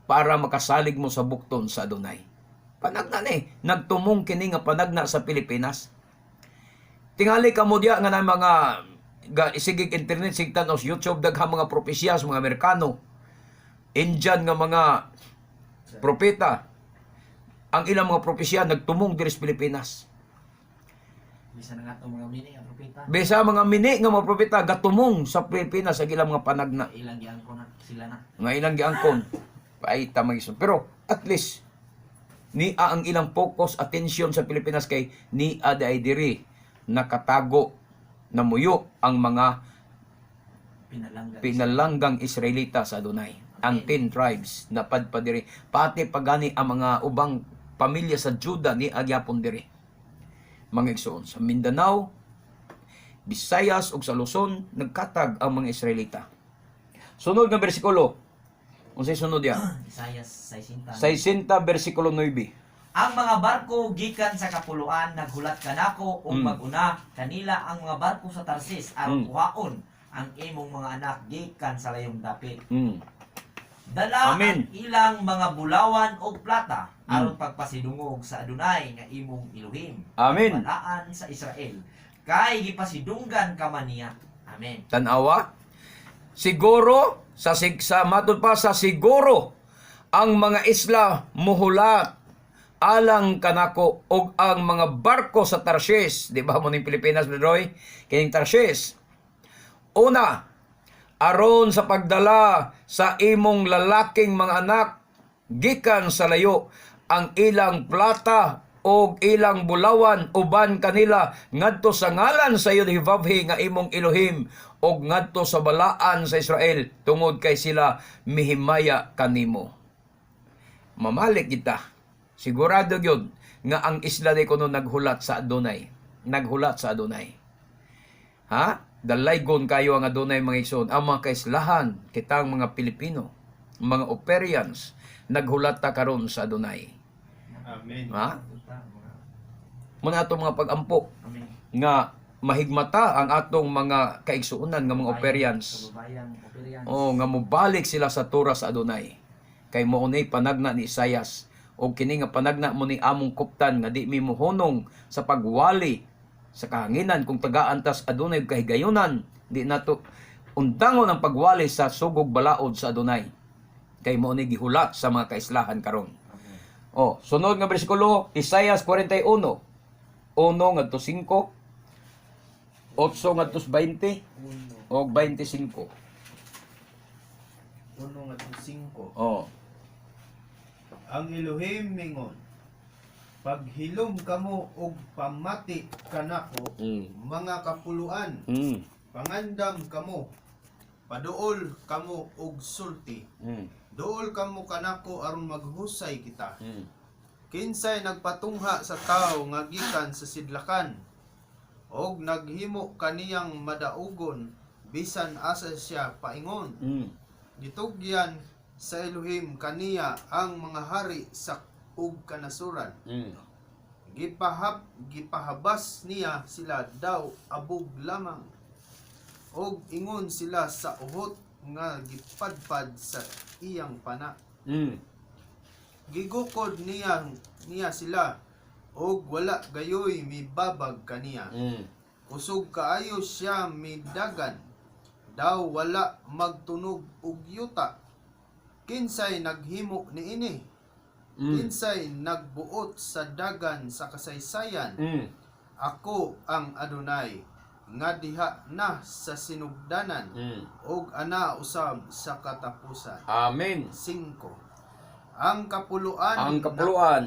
para makasalig mo sa bukton sa Adonai. Panagna ni, nagtumong kini nga panagna sa Pilipinas. Tingali ka mo diya nga na mga isigig internet, sigtan o YouTube, daghang mga propesya sa mga Amerikano, Indian nga mga propeta, ang ilang mga propesya nagtumong diri sa Pilipinas. Bisa na nga itong mga mini ang propeta. Bisa mga mini nga mga propeta gatumong sa Pilipinas ang ilang mga panagna. Ilang yan ko na sila na. Nga ilang giangkon. Paay tamang ison. Pero at least ni ang ilang focus attention sa Pilipinas kay ni aday diri nakatago na muyo ang mga pinalanggang Israelita sa Adonai. Ang 10 tribes na padpadiri. Pati pagani ang mga ubang pamilya sa Juda ni agyapon diri. Mga igsoon, sa Mindanao, Visayas ug sa Luzon nagkatag ang mga Israelita. Sunod nga bersikulo. Unsay sunod ya? Isayas 60. 60 bersikulo 9. Ang mga barko gikan sa kapuluan naghulat kanako ug maguna kanila ang mga barko sa Tarsis aron kuhaon ang imong mga anak gikan sa layong dapit. Dala Amen. ang ilang mga bulawan o plata aron pagpasidungog sa Adonai nga imong Elohim. Amen. Balaan sa Israel. Kay gipasidunggan ka man niya. Amen. Tanawa, siguro sa matud pa sa siguro ang mga isla muhulat alang kanako og ang mga barko sa Tarshish, di ba mo ning Pilipinas, Roy? Kining Tarshish. Una, aron sa pagdala sa imong lalaking mga anak gikan sa layo, ang ilang plata og ilang bulawan uban kanila ngadto sa ngalan sa iyo hibabhi nga imong Elohim og ngadto sa balaan sa Israel tungod kay sila mihimaya kanimo. Mamalik kita. Sigurado gyud nga ang isla ni kuno naghulat sa Adonai. Naghulat sa Adonai. Ha? Dalaygon kayo ang Adonai mga igsoon. Ang mga kaislahan, kitang mga Pilipino, mga Operians, naghulat ta karon sa Adonai. Amen. Ha? Muna atong mga pag-ampo Amen. nga mahigmata ang atong mga kaigsuonan nga mga Operians. O nga mobalik sila sa tura sa Adonai. Kay mo unay panagna ni Isayas o kini nga panagna mo ni among kuptan nga di mi mohunong sa pagwali sa kahanginan kung tagaan tas Adonai kahigayunan, di nato undangon ang pagwali sa sugog balaod sa Adonai. Kay mo ni gihulat sa mga kaislahan karon. Oh, sunod nga bersikulo, Isaias 41, 1 ngadto 5, 8 ngadto 20 o 25. 1 at 5. Oh. Ang Elohim mingon, paghilom kamo og pamati kanako, mga kapuluan, pangandam kamo, paduol kamo og sulti, Duol kamo kanako aron maghusay kita. Mm. Kinsay nagpatungha sa tao nga gikan sa sidlakan, og naghimo kaniyang madaugon bisan asa siya paingon. Mm. Gitugyan sa Elohim kaniya ang mga hari sa ug kanasuran. Mm. Gipahabas niya sila daw abog lamang, og ingon sila sa uhot nga gipadpad sa iyang pana. Mm. Gigukod niya sila, og wala gayoy mibabag kaniya. Mm. Kusog kaayo siya midagan, daw wala magtunog og yuta. Kinsay naghimo niini? Mm. Kinsay nagbuot sa dagan sa kasaysayan? Mm. Ako ang Adonai, nga diha na sa sinugdanan, Mm. og ana usab sa katapusan. Amen. 5. Ang kapuluan, Ang kapuluan.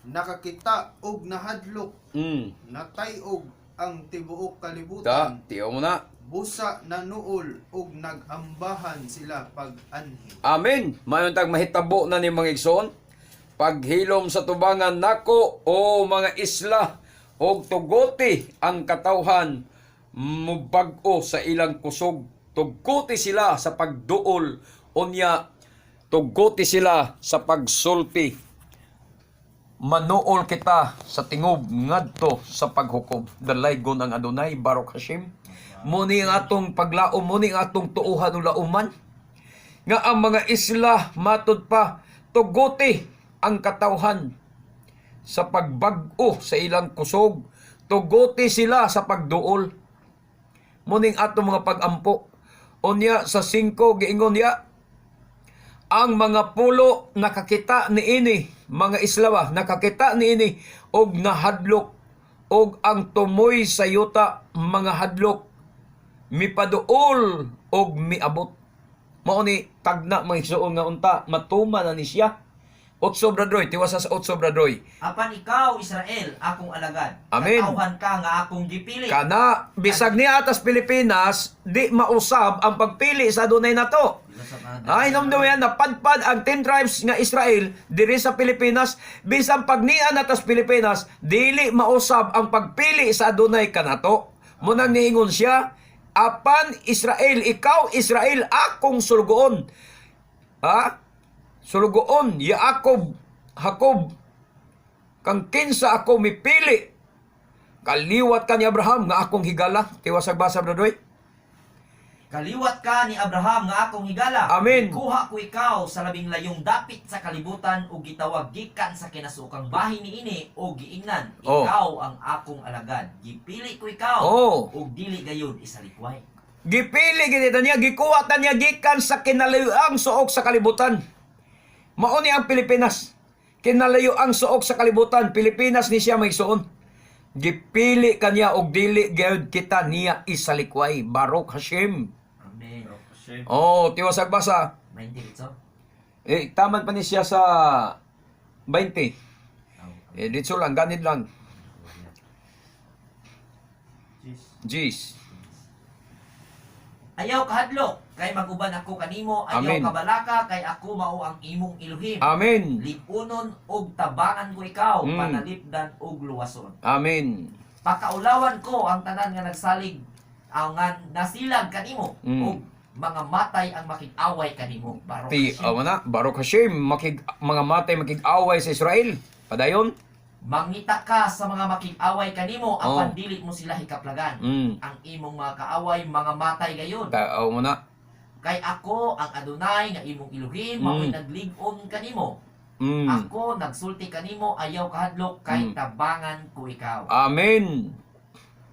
nakakita og nahadlok, Mm. natayog ang tibuok Ta, kalibutan, tiyo mo na. busa nanuol og nagambahan sila pag-anhi. Amen. Mayon tag mahitabo na ni mga igsoon. Paghilom sa tubangan nako o mga isla og tugoti ang katawhan mubag-o sa ilang kusog. Tuguti sila sa pagduol unya tuguti sila sa pagsulti. Manuol kita sa tingob ngadto sa paghukom. Dalaygon ang Adonai Baruch Hashem. Muni ang atong paglaom, muni ang atong tuuhan o lauman. Nga ang mga isla matud pa tuguti ang katawhan sa pagbag-o sa ilang kusog. Tuguti sila sa pagduol. Muning atong mga pagampo. Unya sa 5 giingon niya, ang mga pulo nakakita niini, mga islawa nakakita niini og nahadlok, og ang tumoy sa yuta mga hadlok mipaduol og miabot. Mao ni tagna mga igsoon nga unta matuma na ni siya. 8 bradoy, tiwasa sa 8 bradoy. Apan ikaw, Israel, akong alagad. Amen. Katawhan ka nga akong gipili. Kana bisag ni atas Pilipinas di mausab ang pagpili sa dunay nato. Ay namdo yan napadpad ang 10 tribes nga Israel diri sa Pilipinas, bisan pagnian atas Pilipinas dili mausab ang pagpili sa dunay kanato. Munang niingon siya, apan Israel, ikaw Israel akong sulugoon. Ha? Sulugoon, Yaakov, Hakob, kang kinsa ako mipili. Kaliwat ka ni Abraham nga akong higala. Tiwasag basa bradoy. Kaliwat ka ni Abraham nga akong higala. Amen. Kuha ko ikaw sa labing layong dapit sa kalibutan ug gitawag gikan sa kinasukang bahin niini o giingnan. Oh. Ikaw ang akong alagad. Gipili ko ikaw. Oh. Ug dili gayon isalikway. Gipili gid niya, gikuha ta niya gikan sa kinalayoang suok sa kalibutan. Mao ni ang Pilipinas. Kinalayo ang suok sa kalibutan, Pilipinas ni siya may suon. Gipili kanya og dili gyud kita niya isalikway. Baruch Hashem. Amen. Oh, tiwasag basa. 20 dito. Taman pa ni siya sa 20. Dito lang, ganit lang. Jeez. Ayaw kahadlok kay maguban ako kanimo, ayaw Amen. kabalaka kay ako mao ang imong Elohim. Amen. Lipunon og tabangan ko ikaw, Mm. panalipdan og luwason. Amen. Pakaulawan ko ang tanan nga nagsalig, ang nga nasilag kanimo, Mm. og mga matay ang makig-away kanimo. Baruch Ti, Hashem. na, Baruch Hashem, mga matay makig-away sa Israel. Padayon? Mangita ka sa mga makig-away kanimo, Oh. apan dili mo sila hikaplagan. Ang imong mga kaaway, mga matay gayon. Tao mo na. Kay ako ang Adonai nga imong Elohim, Mm. mao'y naglig-on kanimo. Mm. Ako nagsulti kanimo, ayaw kahadlok kay tabangan ko ikaw. Amen.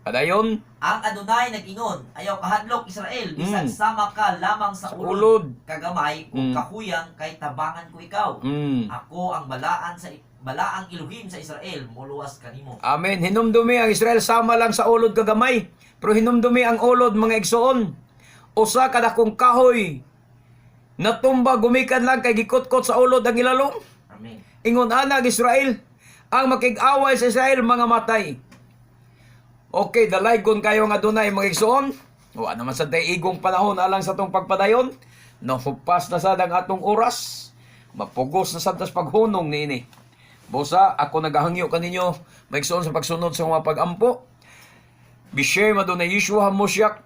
Padayon? Ang Adonai nag-ingon, ayaw kahadlok Israel, bisag Mm. sama ka lamang sa Sa ulod, ulod. kagamay ug Mm. kahuyang kay tabangan ko ikaw. Mm. Ako ang balaang Elohim sa Israel, muluwas kanimo. Amen. Hinumdumi ang Israel sama lang sa ulod kagamay. Pero hinumdumi ang ulod mga igsoon. Usa ka dakong kahoy. Natumba gumikan lang kay gikot-kot sa ulod ang ilalong. Amen. Ingon anag Israel, ang makig-away sa Israel mga matay. Okay, dalaygon kayo nga dunay mga igsoon. Wa naman sa igong panahon alang sa tong pagpadayon. nahupas na sad ang atong oras. Mapugos na sad tas paghunong niini. Busa, ako nagahangyo kaninyo, maigsoon sa pagsunod sa mga pag-ampo. Bishay madunay Yeshua Hamashiach.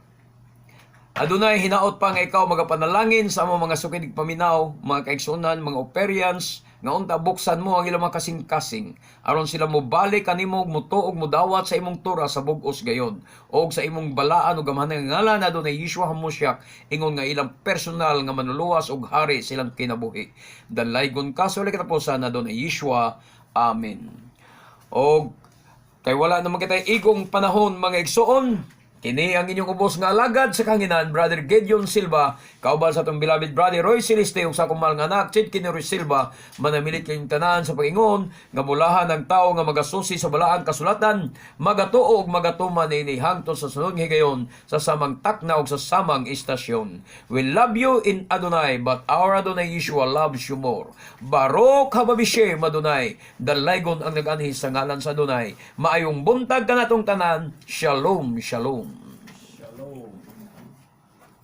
Adunay hinaot pa nga ikaw magapanalangin sa among mga sukidig paminaw, mga kaigsunan, mga operians, nga unta buksan mo ang ilang mga kasing-kasing aron sila mo balik kanimo mo tuog mo dawat sa imong tura sa bug-os gayon og sa imong balaan ug gamhanang ngalan adunay Yeshua Hamashiach ingon nga ilang personal nga manuluwas og hari silang kinabuhi. Dalaygon kaso ulit katapusan adunay Yeshua. Amen. Og kay wala naman kita igong panahon mga igsuon. Kini ang inyong ubos nga alagad sa kanginan, Brother Gideon Silva, kauban sa itong beloved Brother Roy Celeste, ug sa akong mahal nga anak, Chid Kini Roy Silva, manamilit kayong tanan sa pag-ingon, nga mulahan ng tao nga magasusi sa balaan kasulatan, magatuo ug magatuman ini hangtod sa sunod nga higayon, sa samang takna ug sa samang istasyon. We love you in Adonai, but our Adonai Yeshua loves you more. Barok hababishe madunay, dalaygon ang nag-anhi sa ngalan sa Adonai. Maayong buntag kanatong tanan, Shalom, Shalom.